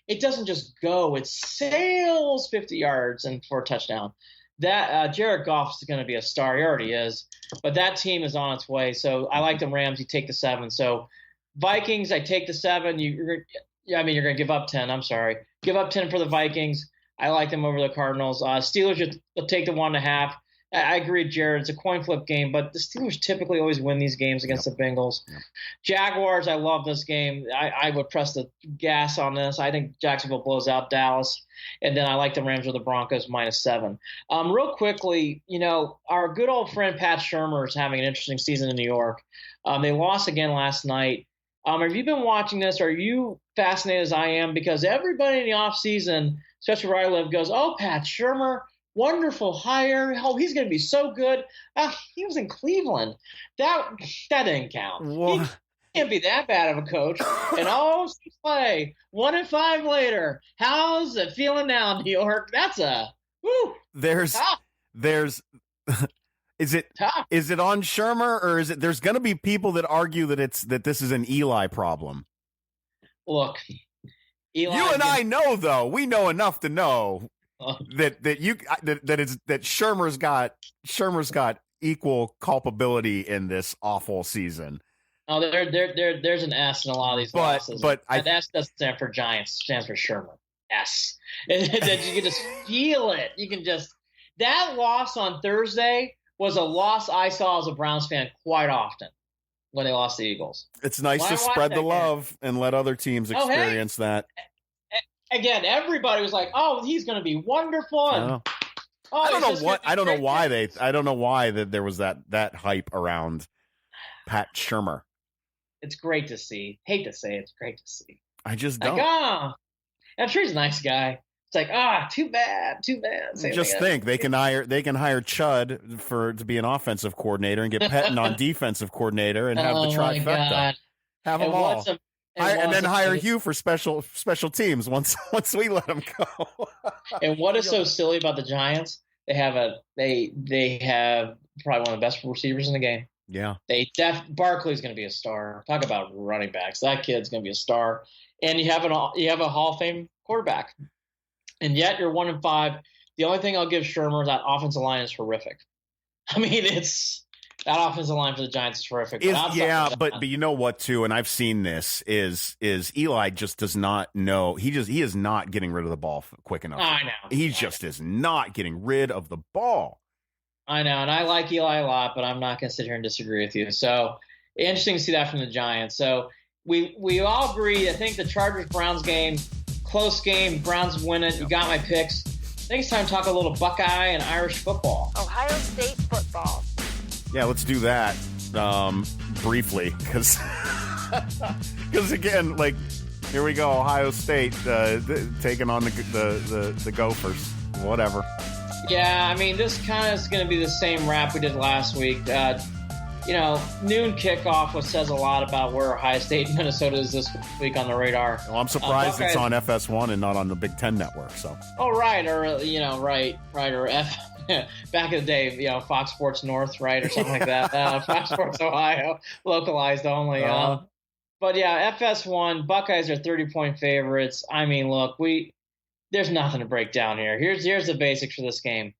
[SPEAKER 4] it doesn't just go. It sails 50 yards and for a touchdown. That Jared Goff is going to be a star. He already is. But that team is on its way. So I like the Rams. You take the 7. So Vikings, I take the 7. You're going to give up 10. I'm sorry. Give up 10 for the Vikings. I like them over the Cardinals. Steelers, you'll take the 1.5. I agree, Jared. It's a coin flip game, but the Steelers typically always win these games against the Bengals. Yep. Jaguars, I love this game. I would press the gas on this. I think Jacksonville blows out Dallas. And then I like the Rams or the Broncos -7. Real quickly, our good old friend Pat Shurmur is having an interesting season in New York. They lost again last night. Have you been watching this? Are you fascinated as I am? Because everybody in the offseason, especially where I live, goes, oh, Pat Shurmur, wonderful hire. Oh, he's going to be so good. He was in Cleveland. That didn't count. He can't be that bad of a coach. And play 1-5 later. How's it feeling now, New York? That's
[SPEAKER 3] There's Is it on Shurmur, or is it? There's going to be people that argue that this is an Eli problem.
[SPEAKER 4] Look, Eli.
[SPEAKER 3] You and I know, though. We know enough to know that Shurmur's got equal culpability in this awful season.
[SPEAKER 4] Oh, there's an S in a lot of these losses.
[SPEAKER 3] But
[SPEAKER 4] S doesn't stand for Giants. It stands for Shurmur. S. And that you can just feel it. You can just that loss on Thursday was a loss I saw as a Browns fan quite often when they lost the Eagles.
[SPEAKER 3] It's nice to spread the love and let other teams experience that.
[SPEAKER 4] Again, everybody was like, "Oh, he's going to be wonderful." And,
[SPEAKER 3] I don't know why that there was that hype around Pat Shurmur.
[SPEAKER 4] It's great to see. Hate to say it's great to see.
[SPEAKER 3] I just don't.
[SPEAKER 4] I'm sure he's a nice guy. It's like, too bad.
[SPEAKER 3] Just think they can hire Chud to be an offensive coordinator and get Pettin on defensive coordinator and have the trifecta. Have them all. And then hire Hugh for special teams once we let him go.
[SPEAKER 4] And what is so silly about the Giants? They have probably one of the best receivers in the game.
[SPEAKER 3] Yeah.
[SPEAKER 4] Barkley's going to be a star. Talk about running backs. That kid's going to be a star. And you have a Hall of Fame quarterback. And yet you're 1-5. The only thing I'll give Shurmur is that offensive line is horrific. I mean, that offensive line for the Giants is horrific.
[SPEAKER 3] But you know what too, and I've seen this is Eli just does not know. He is not getting rid of the ball quick enough.
[SPEAKER 4] I know.
[SPEAKER 3] He just is not getting rid of the ball.
[SPEAKER 4] I know, and I like Eli a lot, but I'm not going to sit here and disagree with you. So interesting to see that from the Giants. So we all agree. I think the Chargers-Browns game, close game. Browns win it. You got my picks. I think it's time to talk a little Buckeye and Irish football.
[SPEAKER 1] Ohio State football.
[SPEAKER 3] Yeah, let's do that briefly because again, like here we go, Ohio State taking on the Gophers. Whatever.
[SPEAKER 4] Yeah, I mean, this kind of is going to be the same wrap we did last week. Noon kickoff, which says a lot about where Ohio State and Minnesota is this week on the radar.
[SPEAKER 3] Well, I'm surprised it's on FS1 and not on the Big Ten network. So.
[SPEAKER 4] Oh, right, or or back in the day, Fox Sports North, right, or something like that. Fox Sports Ohio, localized only. But yeah, FS1 Buckeyes are 30-point favorites. I mean, look, there's nothing to break down here. Here's the basics for this game.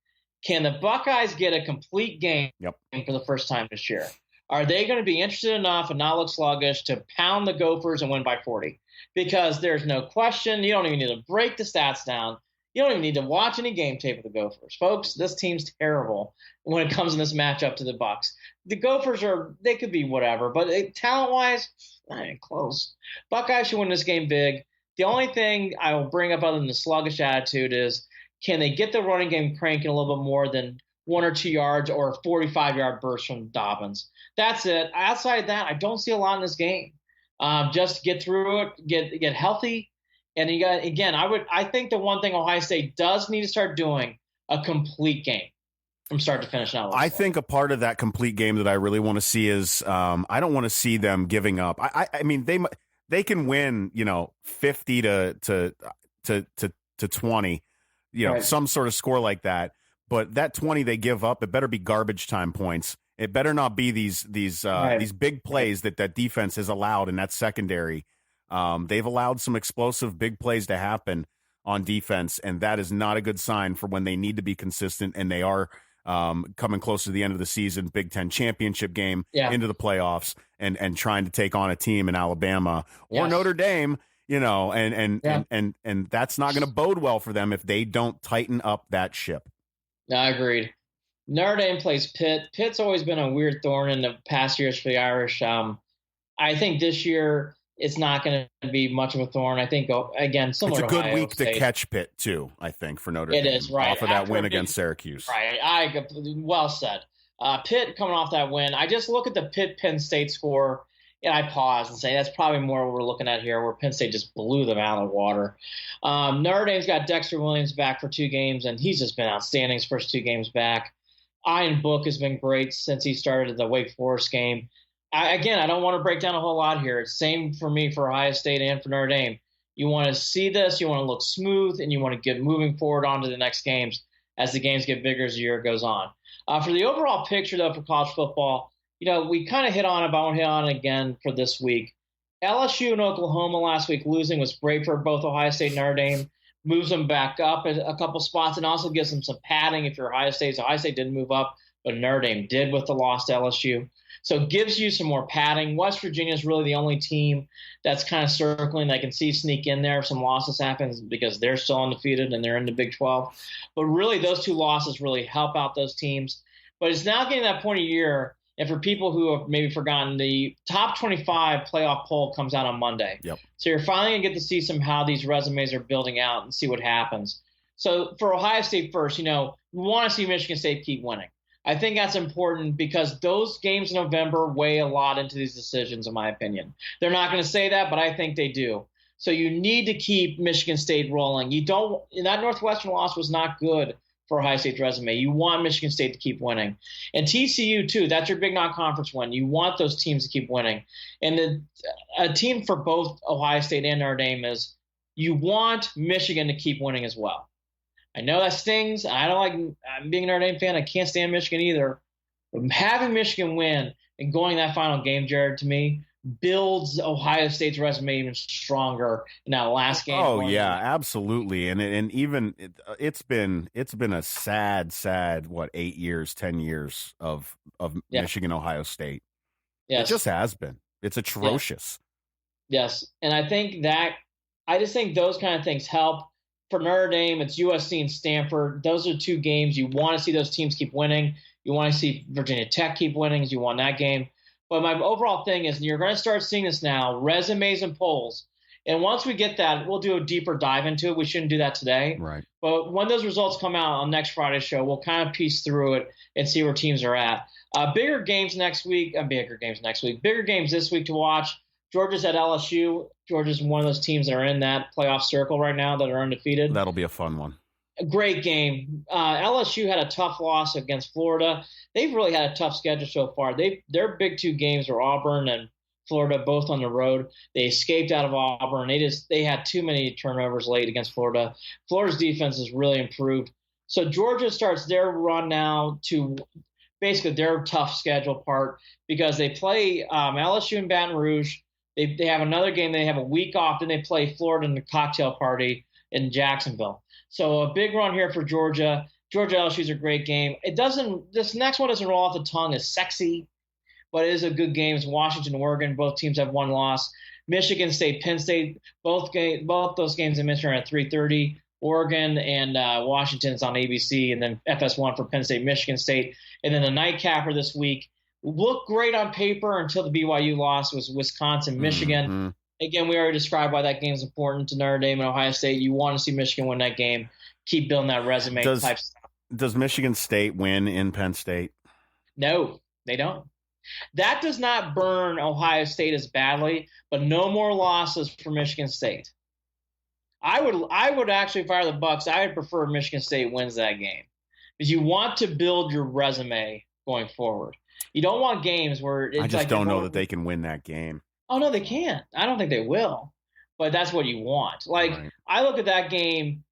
[SPEAKER 4] Can the Buckeyes get a complete game for the first time this year? Are they going to be interested enough and not look sluggish to pound the Gophers and win by 40? Because there's no question. You don't even need to break the stats down. You don't even need to watch any game tape of the Gophers. Folks, this team's terrible when it comes in this matchup to the Bucks. The Gophers they could be whatever, but talent-wise, not even close. Buckeyes should win this game big. The only thing I will bring up other than the sluggish attitude is, can they get the running game cranking a little bit more than 1 or 2 yards or a 45-yard burst from Dobbins? That's it. Outside of that, I don't see a lot in this game. Just get through it, get healthy. And I think the one thing Ohio State does need to start doing, a complete game from start to finish.
[SPEAKER 3] I think a part of that complete game that I really want to see is I don't want to see them giving up. I mean, they can win, 50 to 20,
[SPEAKER 4] right.
[SPEAKER 3] Some sort of score like that. But that 20 they give up, it better be garbage time points. It better not be these big plays that defense has allowed in that secondary. They've allowed some explosive big plays to happen on defense, and that is not a good sign for when they need to be consistent, and they are coming close to the end of the season, Big Ten championship game, into the playoffs, and trying to take on a team in Alabama or Notre Dame, and that's not going to bode well for them if they don't tighten up that ship.
[SPEAKER 4] No, I agreed. Notre Dame plays Pitt. Pitt's always been a weird thorn in the past years for the Irish. I think this year it's not going to be much of a thorn. I think, again, similar to
[SPEAKER 3] It's a good
[SPEAKER 4] Ohio
[SPEAKER 3] week
[SPEAKER 4] State.
[SPEAKER 3] to catch Pitt, too, I think, for Notre Dame.
[SPEAKER 4] It is, right.
[SPEAKER 3] Off of that win against Syracuse.
[SPEAKER 4] Right. Well said. Pitt coming off that win. I just look at the Pitt-Penn State score, and I pause and say that's probably more what we're looking at here, where Penn State just blew them out of the water. Notre Dame's got Dexter Williams back for 2 games, and he's just been outstanding his first 2 games back. Ian Book has been great since he started the Wake Forest game. I don't want to break down a whole lot here. It's same for me for Ohio State and for Notre Dame. You want to see this, you want to look smooth, and you want to get moving forward on to the next games as the games get bigger as the year goes on. For the overall picture, though, for college football, we kind of hit on it, but I won't hit on it again for this week. LSU and Oklahoma last week losing was great for both Ohio State and Notre Dame. Moves them back up a couple spots and also gives them some padding if you're Ohio State. So Ohio State didn't move up, but Notre Dame did with the loss to LSU. So it gives you some more padding. West Virginia is really the only team that's kind of circling. They can see sneak in there if some losses happen because they're still undefeated and they're in the Big 12. But really, those 2 losses really help out those teams. But it's now getting that point of year, and for people who have maybe forgotten, the top 25 playoff poll comes out on Monday.
[SPEAKER 3] Yep.
[SPEAKER 4] So you're finally going to get to see how these resumes are building out and see what happens. So for Ohio State first, we want to see Michigan State keep winning. I think that's important because those games in November weigh a lot into these decisions, in my opinion. They're not going to say that, but I think they do. So you need to keep Michigan State rolling. That Northwestern loss was not good for Ohio State's resume. You want Michigan State to keep winning. And TCU, too, that's your big non-conference win. You want those teams to keep winning. And a team for both Ohio State and Notre Dame is you want Michigan to keep winning as well. I know that stings. I'm being a Notre Dame fan. I can't stand Michigan either. But having Michigan win and going that final game, Jared, to me, builds Ohio State's resume even stronger in that last game.
[SPEAKER 3] Oh yeah, absolutely. And it's been a sad 8 years, 10 years of Michigan, Ohio State.
[SPEAKER 4] Yes.
[SPEAKER 3] It just has been. It's atrocious.
[SPEAKER 4] Yes. And I just think those kind of things help. For Notre Dame, it's USC and Stanford. Those are 2 games. You want to see those teams keep winning. You want to see Virginia Tech keep winning as you won that game. But my overall thing is you're going to start seeing this now, resumes and polls. And once we get that, we'll do a deeper dive into it. We shouldn't do that today.
[SPEAKER 3] Right.
[SPEAKER 4] But when those results come out on next Friday's show, we'll kind of piece through it and see where teams are at. Bigger games this week to watch. Georgia's at LSU. Georgia's one of those teams that are in that playoff circle right now that are undefeated.
[SPEAKER 3] That'll be a fun one.
[SPEAKER 4] A great game. LSU had a tough loss against Florida. They've really had a tough schedule so far. Their big 2 games were Auburn and Florida, both on the road. They escaped out of Auburn. They had too many turnovers late against Florida. Florida's defense has really improved. So Georgia starts their run now to basically their tough schedule part because they play LSU in Baton Rouge. They have another game. They have a week off, then they play Florida in the cocktail party in Jacksonville. So a big run here for Georgia. Georgia LSU is a great game. This next one doesn't roll off the tongue as sexy, but it is a good game. It's Washington, Oregon. Both teams have one loss. Michigan State, Penn State, both those games I mentioned are at 3:30. Oregon and Washington's on ABC, and then FS1 for Penn State, Michigan State. And then the nightcapper this week looked great on paper until the BYU loss was Wisconsin, Michigan.
[SPEAKER 3] Mm-hmm.
[SPEAKER 4] Again, we already described why that game is important to Notre Dame and Ohio State. You want to see Michigan win that game. Keep building that resume type stuff.
[SPEAKER 3] Does Michigan State win in Penn State? No,
[SPEAKER 4] they don't. That does not burn Ohio State as badly, but no more losses for Michigan State. I would actually, if I were the Bucks, I would prefer Michigan State wins that game because you want to build your resume going forward. You don't want games where it's
[SPEAKER 3] I just don't know that they can win that game.
[SPEAKER 4] Oh no, they can't. I don't think they will, but that's what you want. Like right. I look at that game,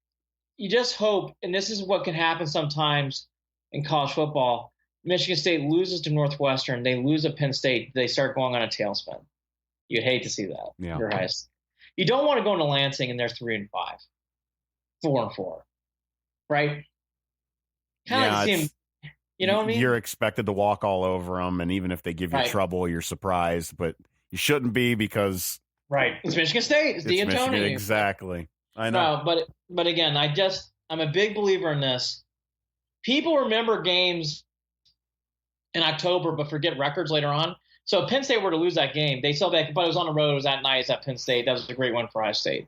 [SPEAKER 4] you just hope, and this is what can happen sometimes in college football. Michigan State loses to Northwestern, they lose at Penn State, they start going on a tailspin. You'd hate to see that.
[SPEAKER 3] Yeah.
[SPEAKER 4] Your highest. You don't want to go into Lansing and they're 3-5, 4-4, right? Kind of like see them, you know what I mean?
[SPEAKER 3] You're expected to walk all over them, and even if they give you
[SPEAKER 4] right.
[SPEAKER 3] trouble, you're surprised, but you shouldn't be because
[SPEAKER 4] right, it's Michigan State, it's D'Antoni.
[SPEAKER 3] Exactly, I know.
[SPEAKER 4] No, but again, I'm a big believer in this. People remember games in October, but forget records later on. So if Penn State were to lose that game, they still back, but it was on the road. It was at night. It's at Penn State. That was a great win for Ohio State.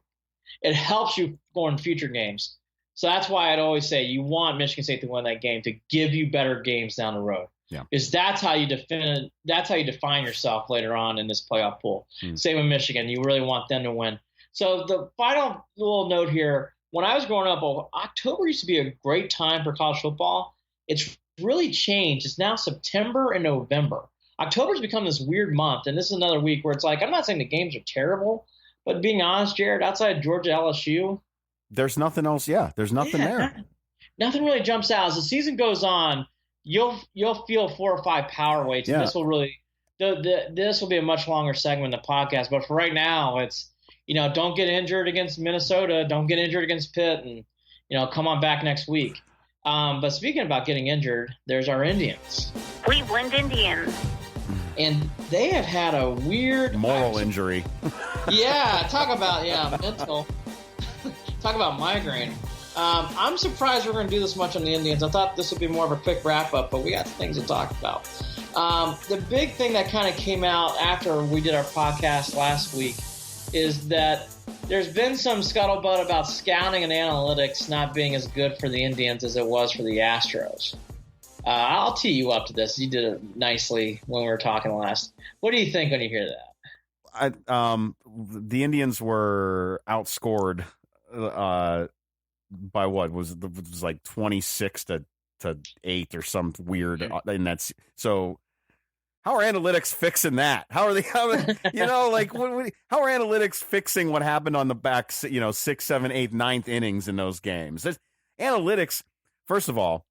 [SPEAKER 4] It helps you go in future games. So that's why I'd always say you want Michigan State to win that game to give you better games down the road.
[SPEAKER 3] Yeah,
[SPEAKER 4] because that's how you define yourself later on in this playoff pool. Same with Michigan. You really want them to win. So the final little note here: when I was growing up, October used to be a great time for college football. It's really changed. It's now September and November. October's become this weird month, and this is another week where it's like, I'm not saying the games are terrible, but being honest, Jared, outside Georgia LSU,
[SPEAKER 3] there's nothing else. Yeah, there's nothing there.
[SPEAKER 4] Nothing really jumps out. As the season goes on, you'll feel 4 or 5 power weights, and this will really this will be a much longer segment in the podcast. But for right now, it's don't get injured against Minnesota, don't get injured against Pitt, and come on back next week. But speaking about getting injured, there's our Indians,
[SPEAKER 1] Cleveland Indians.
[SPEAKER 4] And they have had a weird
[SPEAKER 3] moral injury.
[SPEAKER 4] Yeah, talk about mental. Talk about migraine. I'm surprised we're going to do this much on the Indians. I thought this would be more of a quick wrap up, but we got things to talk about. The big thing that kind of came out after we did our podcast last week is that there's been some scuttlebutt about scouting and analytics not being as good for the Indians as it was for the Astros. I'll tee you up to this. You did it nicely when we were talking last. What do you think when you hear that?
[SPEAKER 3] The Indians were outscored by what was like 26-8 or some weird, and that's so. How are analytics fixing that? How are they? How are analytics fixing what happened on the back? 6, 7, 8, 9th innings in those games. There's analytics. First of all,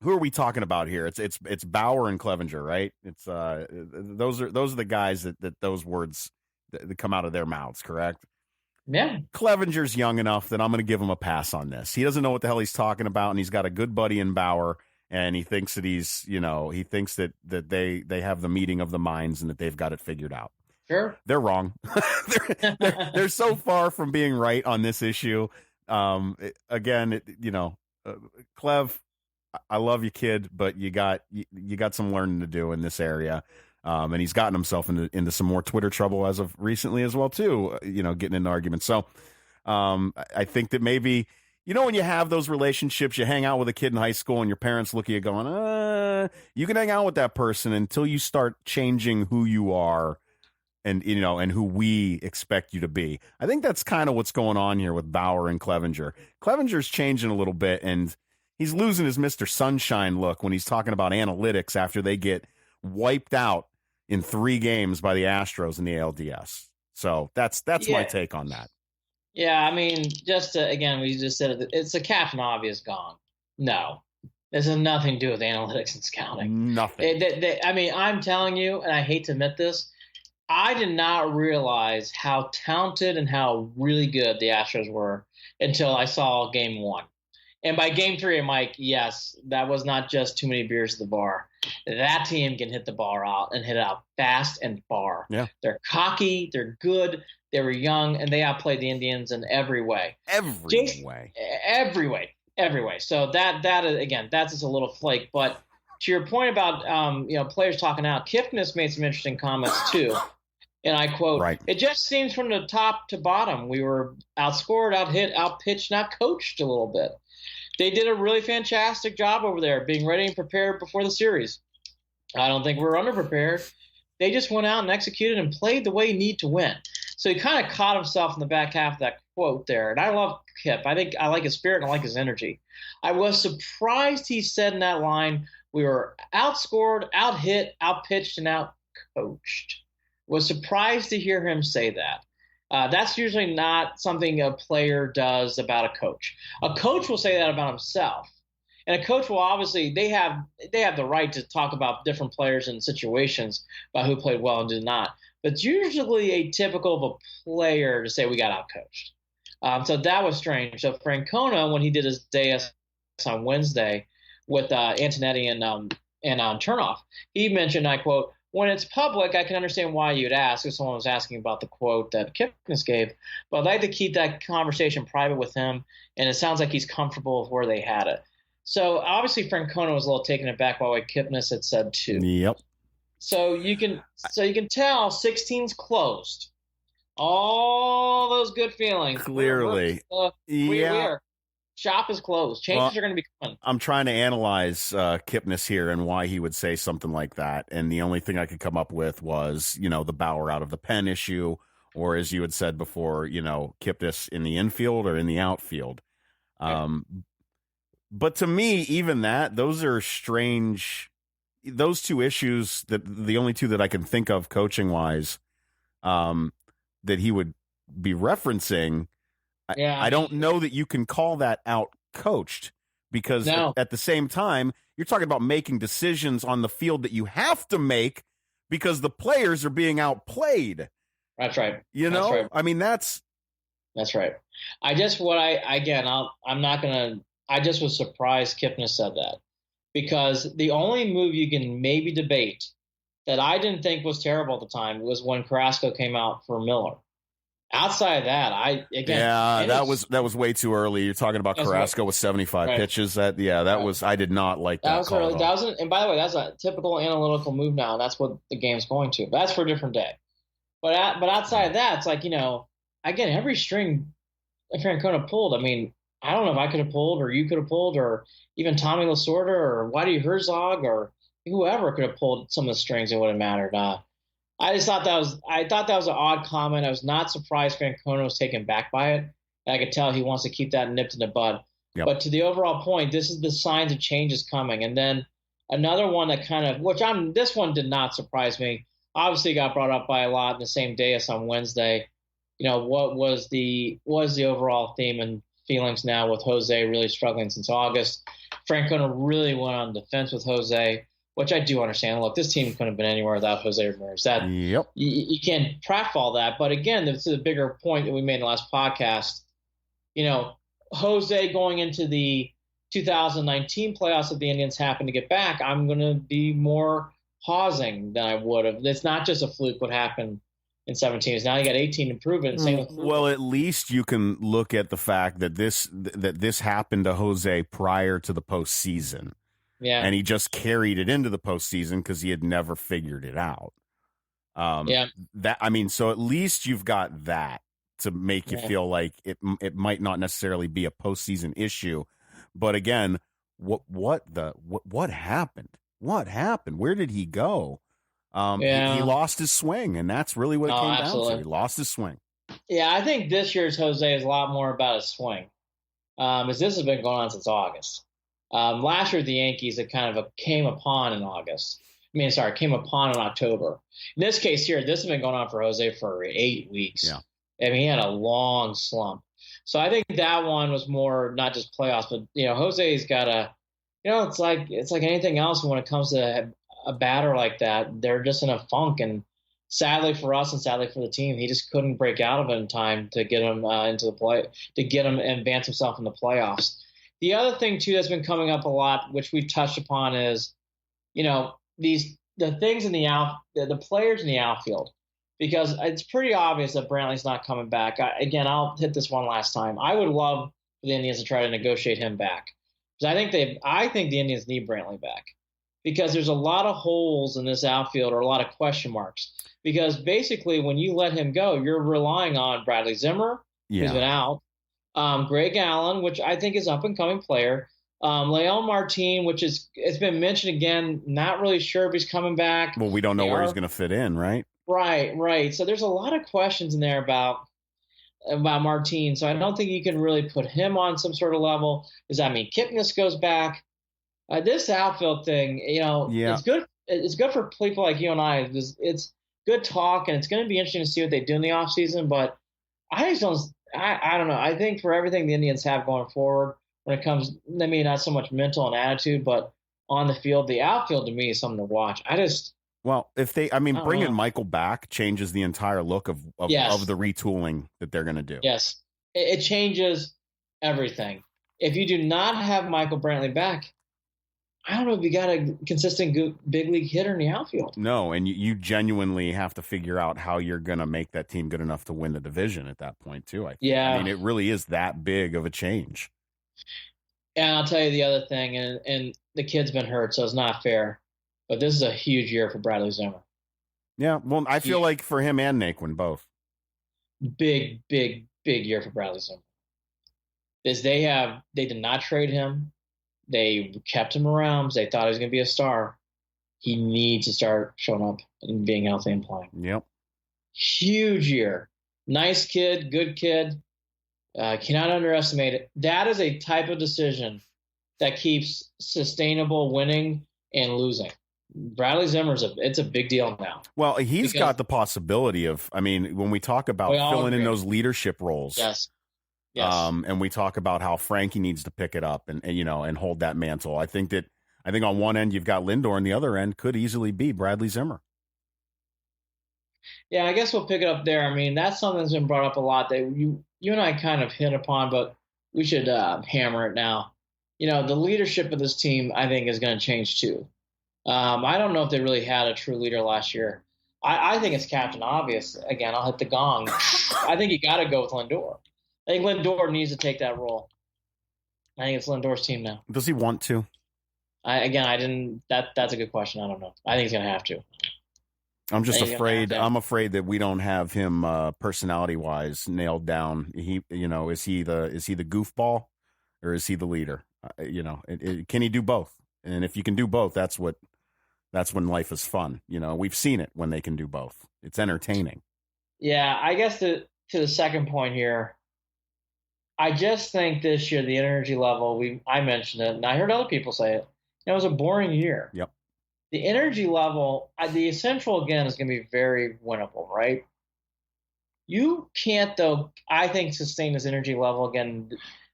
[SPEAKER 3] who are we talking about here? It's Bauer and Clevenger, right? It's those are the guys that those words that come out of their mouths, correct?
[SPEAKER 4] Yeah.
[SPEAKER 3] Clevenger's young enough that I'm going to give him a pass on this. He doesn't know what the hell he's talking about, and he's got a good buddy in Bauer, and he thinks that he thinks that they have the meeting of the minds and that they've got it figured out.
[SPEAKER 4] Sure.
[SPEAKER 3] They're wrong. they're so far from being right on this issue. Clev, I love you, kid, but you got some learning to do in this area. And he's gotten himself into some more Twitter trouble as of recently as well, too, getting into arguments. So I think that maybe, when you have those relationships, you hang out with a kid in high school and your parents look at you going, you can hang out with that person until you start changing who you are and who we expect you to be. I think that's kind of what's going on here with Bauer and Clevenger. Clevenger's changing a little bit, and he's losing his Mr. Sunshine look when he's talking about analytics after they get wiped out in 3 games by the Astros in the ALDS. So that's my take on that.
[SPEAKER 4] Yeah, I mean, we just said it's a captain obvious gone. No, this has nothing to do with analytics and scouting.
[SPEAKER 3] Nothing.
[SPEAKER 4] I'm telling you, and I hate to admit this, I did not realize how talented and how really good the Astros were until I saw game 1. And by game 3, I'm like, yes, that was not just too many beers at the bar. That team can hit the ball out and hit it out fast and far.
[SPEAKER 3] Yeah.
[SPEAKER 4] They're cocky, they're good, they were young, and they outplayed the Indians in every way.
[SPEAKER 3] Every way.
[SPEAKER 4] Every way. So that again, that's just a little flake. But to your point about players talking out, Kipnis made some interesting comments too. And I quote,
[SPEAKER 3] Right.
[SPEAKER 4] "It just seems from the top to bottom, we were outscored, out-hit, out-pitched, and out-coached a little bit. They did a really fantastic job over there, being ready and prepared before the series. I don't think we were underprepared. They just went out and executed and played the way you need to win." So he kind of caught himself in the back half of that quote there. And I love Kip. I think I like his spirit and I like his energy. I was surprised he said in that line, we were outscored, out-hit, out-pitched, and out-coached. Was surprised to hear him say that. That's usually not something a player does about a coach. A coach will say that about himself. And a coach will obviously, they have the right to talk about different players and situations about who played well and did not. But it's usually atypical of a player to say we got outcoached. So that was strange. So Francona, when he did his day on Wednesday with Antonetti and Chernoff, he mentioned, I quote, "When it's public, I can understand why you'd ask," if someone was asking about the quote that Kipnis gave, "but I'd like to keep that conversation private with him, and it sounds like he's comfortable with where they had it." So obviously Francona was a little taken aback by what Kipnis had said too.
[SPEAKER 3] Yep.
[SPEAKER 4] So you can tell 16's closed. All those good feelings.
[SPEAKER 3] Clearly.
[SPEAKER 4] We
[SPEAKER 3] Yeah.
[SPEAKER 4] are. Shop is closed. Changes are going to be coming.
[SPEAKER 3] I'm trying to analyze Kipnis here and why he would say something like that. And the only thing I could come up with was, the Bauer out of the pen issue, or as you had said before, Kipnis in the infield or in the outfield. But to me, even those are strange. Those two issues, that the only two that I can think of coaching wise, that he would be referencing. I don't know that you can call that out coached, because at the same time, you're talking about making decisions on the field that you have to make because the players are being outplayed.
[SPEAKER 4] That's right.
[SPEAKER 3] That's right. I mean, that's
[SPEAKER 4] right. I just was surprised Kipnis said that, because the only move you can maybe debate that I didn't think was terrible at the time was when Carrasco came out for Miller. Outside of that,
[SPEAKER 3] that was way too early. You're talking about Carrasco with 75 pitches. I did not like that.
[SPEAKER 4] That was early. And by the way, that's a typical analytical move now. And that's what the game's going to. But that's for a different day. But outside of that, it's like, again, every string Francona pulled. I mean, I don't know if I could have pulled, or you could have pulled, or even Tommy Lasorda, or Whitey Herzog, or whoever could have pulled some of the strings. It wouldn't have mattered. I thought that was an odd comment. I was not surprised Francona was taken back by it. And I could tell he wants to keep that nipped in the bud. Yep. But to the overall point, this is the signs of change is coming. And then another one that this one did not surprise me. Obviously got brought up by a lot in the same day as on Wednesday. What was the overall theme and feelings now with Jose really struggling since August? Francona really went on defense with Jose, which I do understand. Look, this team couldn't have been anywhere without Jose Ramirez. You can't pratfall that. But again, this is a bigger point that we made in the last podcast. Jose going into the 2019 playoffs, if the Indians happen to get back, I'm going to be more pausing than I would have. It's not just a fluke what happened in 17. It's now you got 18 to prove it.
[SPEAKER 3] Well, at least you can look at the fact that this happened to Jose prior to the postseason.
[SPEAKER 4] Yeah.
[SPEAKER 3] And he just carried it into the postseason because he had never figured it out. So at least you've got that to make you feel like it might not necessarily be a postseason issue. But again, what happened? What happened? Where did he go? He lost his swing, and that's really what it came down to. He lost his swing.
[SPEAKER 4] Yeah, I think this year's Jose is a lot more about his swing. As this has been going on since August. Last year, the Yankees, it kind of came upon in October. In this case here, this has been going on for Jose for 8 weeks.
[SPEAKER 3] Yeah.
[SPEAKER 4] I mean, he had a long slump. So I think that one was more not just playoffs, but Jose's got it's like anything else when it comes to a batter like that. They're just in a funk, and sadly for us and sadly for the team, he just couldn't break out of it in time to get him into the play, to get him and advance himself in the playoffs. The other thing too that's been coming up a lot, which we've touched upon, is the things in the players in the outfield, because it's pretty obvious that Brantley's not coming back. I'll hit this one last time. I would love for the Indians to try to negotiate him back, because I think the Indians need Brantley back, because there's a lot of holes in this outfield, or a lot of question marks. Because basically, when you let him go, you're relying on Bradley Zimmer, who's been out, Greg Allen, which I think is up and coming player, Leon Martin, it's been mentioned again, not really sure if he's coming back.
[SPEAKER 3] Well, we don't know where he's going to fit in, right?
[SPEAKER 4] Right. So there's a lot of questions in there about Martin. So I don't think you can really put him on some sort of level. Does that mean Kipnis goes back? This outfield thing, it's good. It's good for people like you and I. It's good talk, and it's going to be interesting to see what they do in the offseason. But I just don't. I don't know. I think for everything the Indians have going forward, when it comes, not so much mental and attitude, but on the field, the outfield to me is something to watch.
[SPEAKER 3] Bringing Michael back changes the entire look of the retooling that they're going to do.
[SPEAKER 4] Yes, it changes everything. If you do not have Michael Brantley back, I don't know if you got a consistent big league hitter in the outfield.
[SPEAKER 3] No, and you genuinely have to figure out how you're going to make that team good enough to win the division at that point, too. I think.
[SPEAKER 4] Yeah.
[SPEAKER 3] I mean, it really is that big of a change.
[SPEAKER 4] And I'll tell you the other thing, and the kid's been hurt, so it's not fair. But this is a huge year for Bradley Zimmer.
[SPEAKER 3] Yeah, well, I feel like for him and Naquin both.
[SPEAKER 4] Big year for Bradley Zimmer. They did not trade him. They kept him around. They thought he was going to be a star. He needs to start showing up and being healthy and playing.
[SPEAKER 3] Yep.
[SPEAKER 4] Huge year. Nice kid, good kid. Cannot underestimate it. That is a type of decision that keeps sustainable winning and losing. Bradley Zimmer's it's a big deal now.
[SPEAKER 3] Well, he's got the possibility of, when we talk about filling in those leadership roles.
[SPEAKER 4] Yes.
[SPEAKER 3] And we talk about how Frankie needs to pick it up and hold that mantle. I think on one end you've got Lindor, and the other end could easily be Bradley Zimmer.
[SPEAKER 4] Yeah, I guess we'll pick it up there. That's something that's been brought up a lot that you and I kind of hit upon, but we should hammer it now. The leadership of this team, I think, is going to change too. I don't know if they really had a true leader last year. I think it's Captain Obvious. Again, I'll hit the gong. I think you got to go with Lindor. I think Lindor needs to take that role. I think it's Lindor's team now.
[SPEAKER 3] Does he want to?
[SPEAKER 4] That's a good question. I don't know. I think he's going to have to.
[SPEAKER 3] I'm just afraid. I'm afraid that we don't have him personality-wise nailed down. Is he the goofball, or is he the leader? Can he do both? And if you can do both, that's when life is fun. We've seen it when they can do both. It's entertaining.
[SPEAKER 4] Yeah, I guess to the second point here, I just think this year the energy level, I mentioned it, and I heard other people say it. It was a boring year.
[SPEAKER 3] Yep.
[SPEAKER 4] The energy level, the Central again is going to be very winnable, right? You can't, though, I think, sustain this energy level again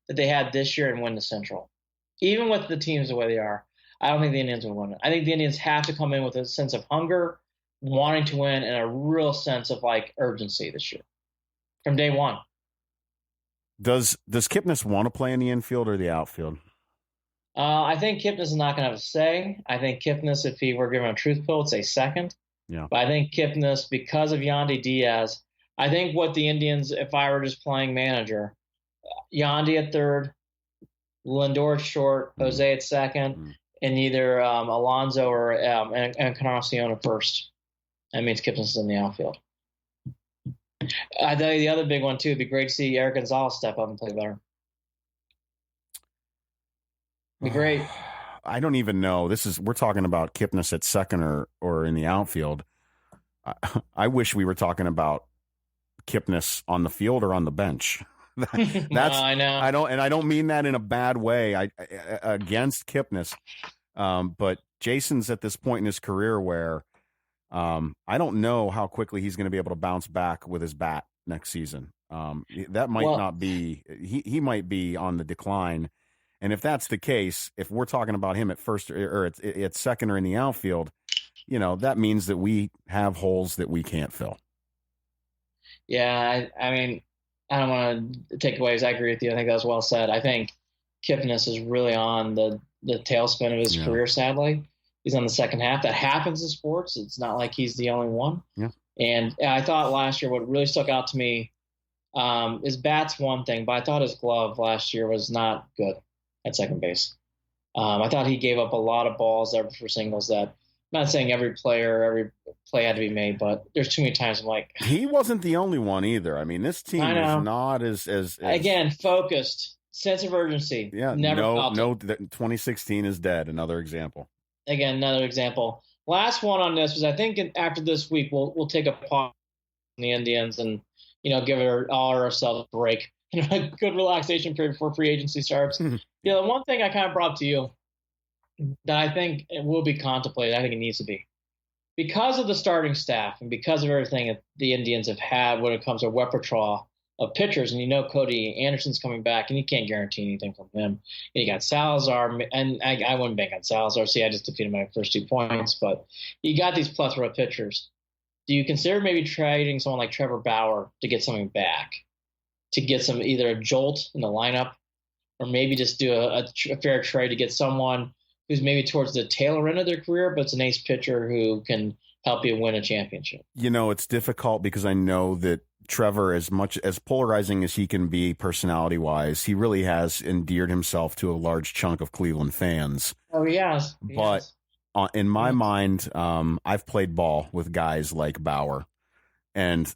[SPEAKER 4] that they had this year and win the Central. Even with the teams the way they are, I don't think the Indians will win it. I think the Indians have to come in with a sense of hunger, wanting to win, and a real sense of urgency this year from day one.
[SPEAKER 3] Does Kipnis want to play in the infield or the outfield?
[SPEAKER 4] I think Kipnis is not going to have a say. I think Kipnis, if he were given a truth pill, would say second.
[SPEAKER 3] Yeah.
[SPEAKER 4] But I think Kipnis, because of Yandy Diaz, I think what the Indians, if I were just playing manager, Yandy at third, Lindor at short, Jose at second, and either Alonso or Encarnacion at first. That means Kipnis is in the outfield. I tell you the other big one, too. It'd be great to see Eric Gonzalez step up and play better. Be great.
[SPEAKER 3] I don't even know. We're talking about Kipnis at second or in the outfield. I wish we were talking about Kipnis on the field or on the bench. That's
[SPEAKER 4] no, I know.
[SPEAKER 3] I don't mean that in a bad way. Against Kipnis, but Jason's at this point in his career where I don't know how quickly he's going to be able to bounce back with his bat next season. That might not be. He might be on the decline. And if that's the case, if we're talking about him at first or at second or in the outfield, that means that we have holes that we can't fill.
[SPEAKER 4] Yeah, I mean, I don't want to take away. I agree with you. I think that was well said. I think Kipnis is really on the tailspin of his career, sadly. He's on the second half. That happens in sports. It's not like he's the only one.
[SPEAKER 3] Yeah.
[SPEAKER 4] And I thought last year what really stuck out to me his bat's one thing, but I thought his glove last year was not good at second base. I thought he gave up a lot of balls there for singles that I'm not saying every play had to be made, but there's too many times I'm like.
[SPEAKER 3] He wasn't the only one either. I mean, this team is not as
[SPEAKER 4] again, focused, sense of urgency.
[SPEAKER 3] Yeah.
[SPEAKER 4] No,
[SPEAKER 3] 2016 is dead. Another example.
[SPEAKER 4] Again, another example. Last one on this was I think after this week we'll take a pause on the Indians and give ourselves a break, a good relaxation period before free agency starts. The one thing I kind of brought up to you that I think it will be contemplated, I think it needs to be, because of the starting staff and because of everything that the Indians have had when it comes to repertoire of pitchers, and Cody Anderson's coming back, and you can't guarantee anything from him. And you got Salazar, and I wouldn't bank on Salazar. See, I just defeated my first 2 points, but you got these plethora of pitchers. Do you consider maybe trading someone like Trevor Bauer to get something back, to get some either a jolt in the lineup, or maybe just do a fair trade to get someone who's maybe towards the tail end of their career, but it's an ace pitcher who can help you win a championship?
[SPEAKER 3] It's difficult because I know that Trevor, as much as polarizing as he can be personality-wise, he really has endeared himself to a large chunk of Cleveland fans.
[SPEAKER 4] Oh, he has.
[SPEAKER 3] But in my mind, I've played ball with guys like Bauer, and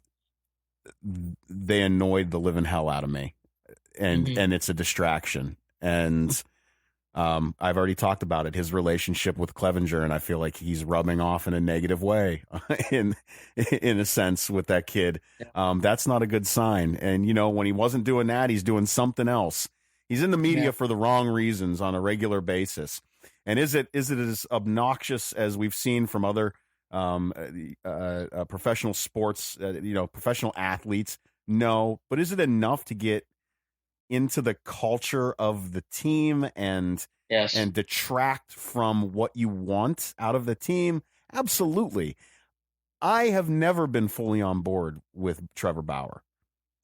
[SPEAKER 3] they annoyed the living hell out of me, and it's a distraction. And I've already talked about it, his relationship with Clevenger, and I feel like he's rubbing off in a negative way in a sense with that kid. That's not a good sign. And, when he wasn't doing that, he's doing something else. He's in the media for the wrong reasons on a regular basis. And is it as obnoxious as we've seen from other professional sports, professional athletes? No. But is it enough to get into the culture of the team and detract from what you want out of the team? Absolutely. I have never been fully on board with Trevor Bauer.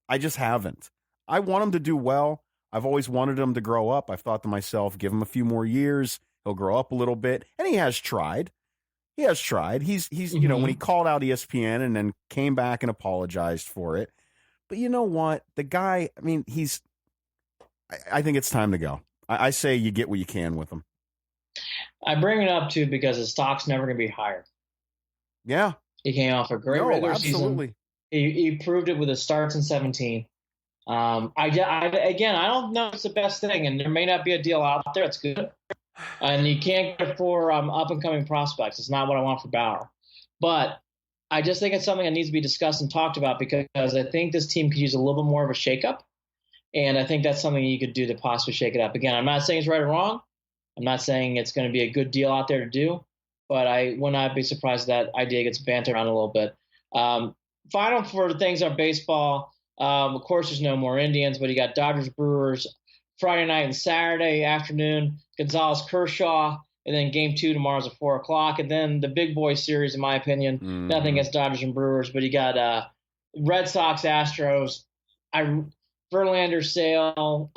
[SPEAKER 3] I just haven't. I want him to do well. I've always wanted him to grow up. I've thought to myself, give him a few more years, he'll grow up a little bit. And he has tried. He's when he called out ESPN and then came back and apologized for it. But you know what? The guy, I think it's time to go. I say you get what you can with him. I
[SPEAKER 4] bring it up, too, because his stock's never going to be higher.
[SPEAKER 3] Yeah.
[SPEAKER 4] He came off a great regular season. He proved it with his starts in 17. I don't know if it's the best thing, and there may not be a deal out there. It's good. And you can't get it for up-and-coming prospects. It's not what I want for Bauer. But I just think it's something that needs to be discussed and talked about because I think this team could use a little bit more of a shakeup. And I think that's something you could do to possibly shake it up. Again, I'm not saying it's right or wrong. I'm not saying it's going to be a good deal out there to do. But I would not be surprised if that idea gets bantered around a little bit. Final for things on baseball. Of course, there's no more Indians, but you got Dodgers, Brewers, Friday night and Saturday afternoon, Gonzalez, Kershaw, and then Game 2 tomorrow's at 4 o'clock. And then the big boy series, in my opinion, nothing against Dodgers and Brewers, but you got Red Sox, Astros, Verlander, Sale,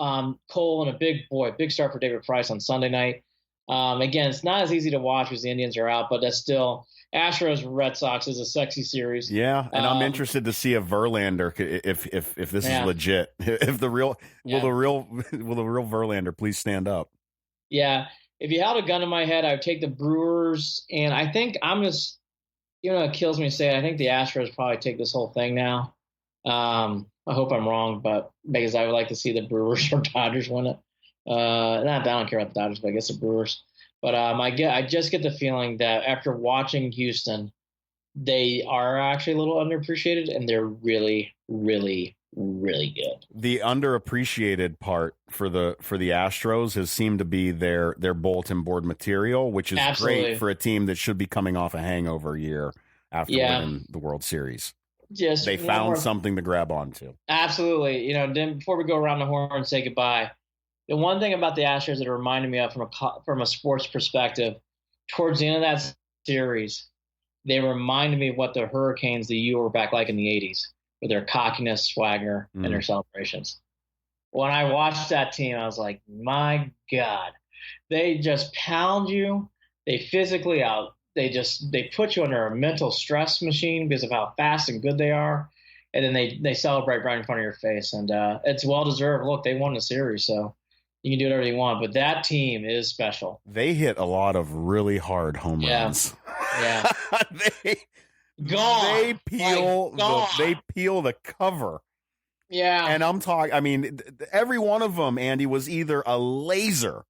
[SPEAKER 4] Cole, and a big start for David Price on Sunday night. Again, it's not as easy to watch because the Indians are out, but that's still Astros Red Sox is a sexy series.
[SPEAKER 3] Yeah, and I'm interested to see a Verlander if this is legit. If the real will the real Verlander please stand up? Yeah,
[SPEAKER 4] if you held a gun to my head, I would take the Brewers, and I think I'm just it kills me to say it, I think the Astros probably take this whole thing now. I hope I'm wrong, but because I would like to see the Brewers or Dodgers win it. I don't care about the Dodgers, but I guess the Brewers. But I just get the feeling that after watching Houston, they are actually a little underappreciated, and they're really, really, really good.
[SPEAKER 3] The underappreciated part for the Astros has seemed to be their bulletin board material, which is great for a team that should be coming off a hangover year after winning the World Series. They found something to grab onto.
[SPEAKER 4] Absolutely. Then before we go around the horn and say goodbye, the one thing about the Astros that it reminded me of from a sports perspective, towards the end of that series, they reminded me of what the Hurricanes, the U, were back like in the 80s with their cockiness, swagger, and their celebrations. When I watched that team, I was like, my God, they just pound you. They physically out. They put you under a mental stress machine because of how fast and good they are. And then they celebrate right in front of your face. And it's well-deserved. Look, they won the series, so you can do whatever you want. But that team is special.
[SPEAKER 3] They hit a lot of really hard home runs.
[SPEAKER 4] Yeah.
[SPEAKER 3] they
[SPEAKER 4] Gone.
[SPEAKER 3] they peel the cover.
[SPEAKER 4] Yeah.
[SPEAKER 3] And I'm talking, I mean, every one of them, Andy, was either a laser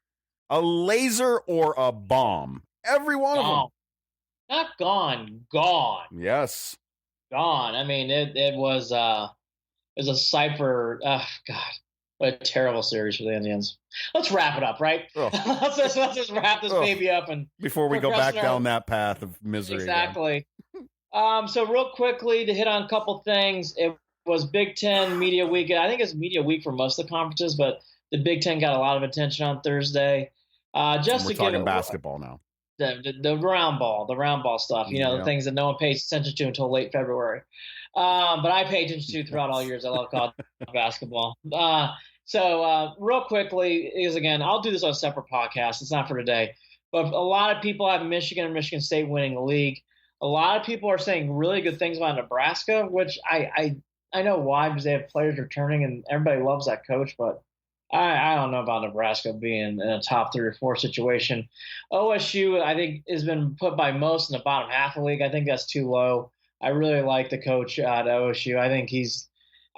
[SPEAKER 3] or a bomb. Every one of them.
[SPEAKER 4] Not gone.
[SPEAKER 3] Yes.
[SPEAKER 4] Gone. I mean, it was a cipher. Oh, God, what a terrible series for the Indians. Let's wrap it up, right?
[SPEAKER 3] Oh.
[SPEAKER 4] let's just wrap this baby up and
[SPEAKER 3] before we go back down that path of misery.
[SPEAKER 4] Exactly. So real quickly to hit on a couple things, it was Big Ten Media Week. I think it's Media Week for most of the conferences, but the Big Ten got a lot of attention on Thursday.
[SPEAKER 3] We're talking basketball now.
[SPEAKER 4] The round ball stuff, the things that no one pays attention to until late February. But I pay attention to throughout all years. I love college basketball. So real quickly is, again, I'll do this on a separate podcast. It's not for today. But a lot of people have Michigan and Michigan State winning the league. A lot of people are saying really good things about Nebraska, which I know why, because they have players returning and everybody loves that coach, but I don't know about Nebraska being in a top 3 or 4 situation. OSU, I think, has been put by most in the bottom half of the league. I think that's too low. I really like the coach at OSU.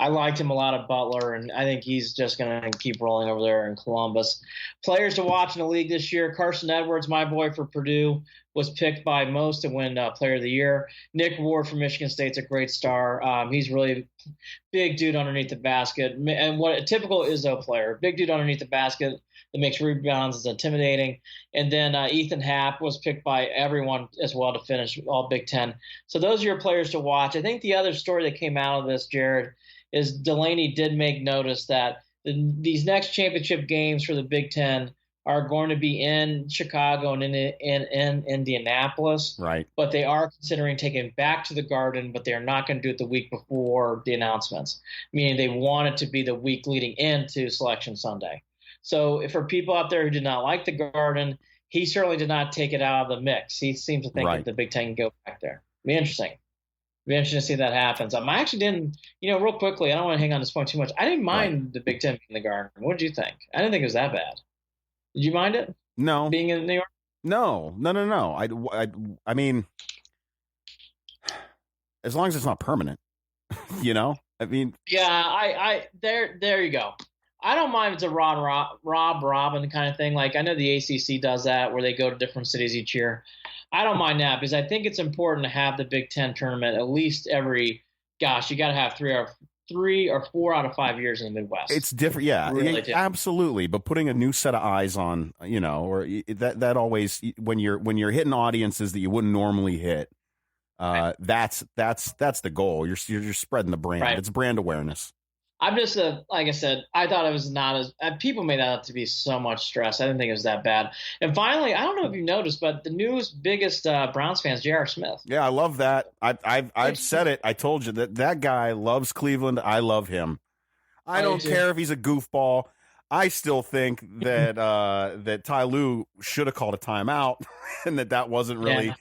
[SPEAKER 4] I liked him a lot at Butler, and I think he's just going to keep rolling over there in Columbus. Players to watch in the league this year: Carson Edwards, my boy for Purdue, was picked by most to win Player of the Year. Nick Ward from Michigan State's a great star. He's really big dude underneath the basket, and what a typical Izzo player, big dude underneath the basket that makes rebounds, is intimidating. And then Ethan Happ was picked by everyone as well to finish all Big Ten. So those are your players to watch. I think the other story that came out of this, Jared, is Delaney did make notice that these next championship games for the Big Ten are going to be in Chicago and in Indianapolis.
[SPEAKER 3] Right.
[SPEAKER 4] But they are considering taking it back to the Garden, but they're not going to do it the week before the announcements, meaning they want it to be the week leading into Selection Sunday. So for people out there who did not like the Garden, he certainly did not take it out of the mix. He seems to think that the Big Ten can go back there. Be interesting. Be interesting to see that happens. I actually didn't, real quickly, I don't want to hang on this point too much. I didn't mind the Big Ten being in the Garden. What did you think? I didn't think it was that bad. Did you mind it?
[SPEAKER 3] No.
[SPEAKER 4] Being in New York?
[SPEAKER 3] No. I mean, as long as it's not permanent, I mean.
[SPEAKER 4] Yeah, there you go. I don't mind if it's a Rob Robin kind of thing. Like, I know the ACC does that where they go to different cities each year. I don't mind that because I think it's important to have the Big Ten tournament at least every, you got to have 3 or 4 out of 5 years in the Midwest.
[SPEAKER 3] It's different. Yeah,
[SPEAKER 4] really
[SPEAKER 3] absolutely. But putting a new set of eyes on, or that always, when you're hitting audiences that you wouldn't normally hit, that's the goal. You're spreading the brand.
[SPEAKER 4] Right.
[SPEAKER 3] It's brand awareness.
[SPEAKER 4] I'm just like I said, I thought it was not as people made that out to be so much stress. I didn't think it was that bad. And finally, I don't know if you noticed, but the newest biggest Browns fans, J.R. Smith.
[SPEAKER 3] Yeah, I love that. I've said it. I told you that guy loves Cleveland. I love him. I don't care if he's a goofball. I still think that that Ty Lue should have called a timeout, and that wasn't really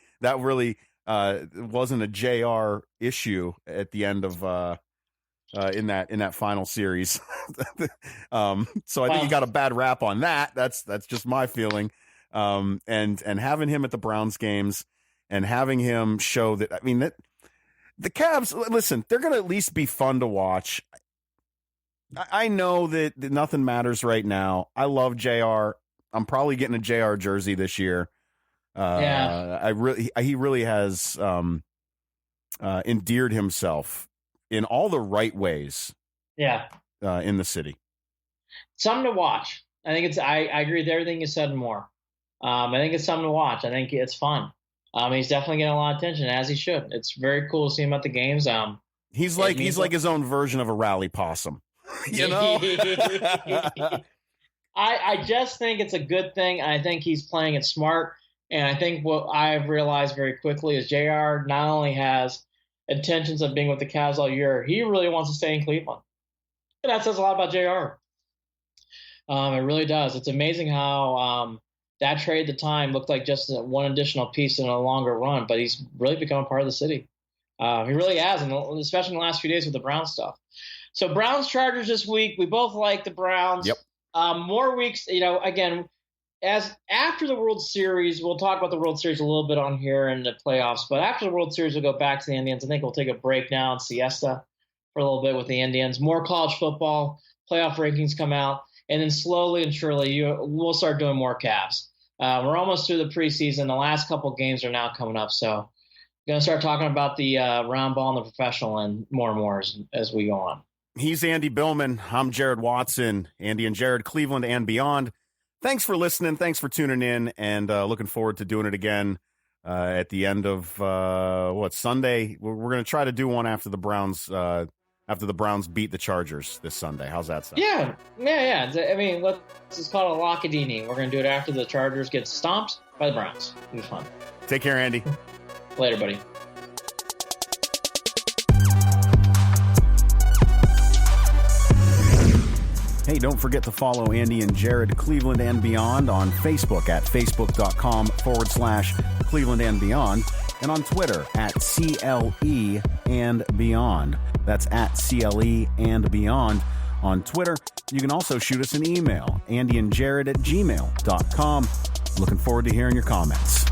[SPEAKER 3] wasn't a JR issue at the end of. In that final series. So I think he got a bad rap on that. That's just my feeling. And having him at the Browns games and having him show that, I mean, that the Cavs, listen, they're going to at least be fun to watch. I know that nothing matters right now. I love JR. I'm probably getting a JR jersey this year. He really has endeared himself in all the right ways. Yeah. In the city.
[SPEAKER 4] Something to watch. I think I agree with everything you said and more. I think it's something to watch. I think it's fun. He's definitely getting a lot of attention, as he should. It's very cool to see him at the games.
[SPEAKER 3] He's like his own version of a rally possum.
[SPEAKER 4] I just think it's a good thing. I think he's playing it smart. And I think what I've realized very quickly is JR not only has intentions of being with the Cavs all year, he really wants to stay in Cleveland. And that says a lot about JR. It really does. It's amazing how that trade at the time looked like just one additional piece in a longer run, but he's really become a part of the city. He really has, and especially in the last few days with the Browns stuff. So Browns Chargers this week. We both like the Browns.
[SPEAKER 3] Yep.
[SPEAKER 4] More weeks, again, as after the World Series, we'll talk about the World Series a little bit on here in the playoffs, but after the World Series, we'll go back to the Indians. I think we'll take a break now and siesta for a little bit with the Indians. More college football, playoff rankings come out, and then slowly and surely we'll start doing more Cavs. We're almost through the preseason. The last couple games are now coming up, so we're going to start talking about the round ball and the professional and more as we go on.
[SPEAKER 3] He's Andy Billman. I'm Jared Watson. Andy and Jared, Cleveland and beyond. Thanks for listening. Thanks for tuning in, and looking forward to doing it again at the end of Sunday. We're going to try to do one after the Browns beat the Chargers this Sunday. How's that sound?
[SPEAKER 4] Yeah. I mean, let's just call it a lockadini. We're going to do it after the Chargers get stomped by the Browns. It'll be fun.
[SPEAKER 3] Take care, Andy.
[SPEAKER 4] Later, buddy.
[SPEAKER 3] Hey, don't forget to follow Andy and Jared, Cleveland and Beyond, on Facebook at facebook.com/Cleveland and Beyond, and on Twitter at CLE and Beyond. That's at CLE and Beyond on Twitter. You can also shoot us an email, andyandjared@gmail.com. Looking forward to hearing your comments.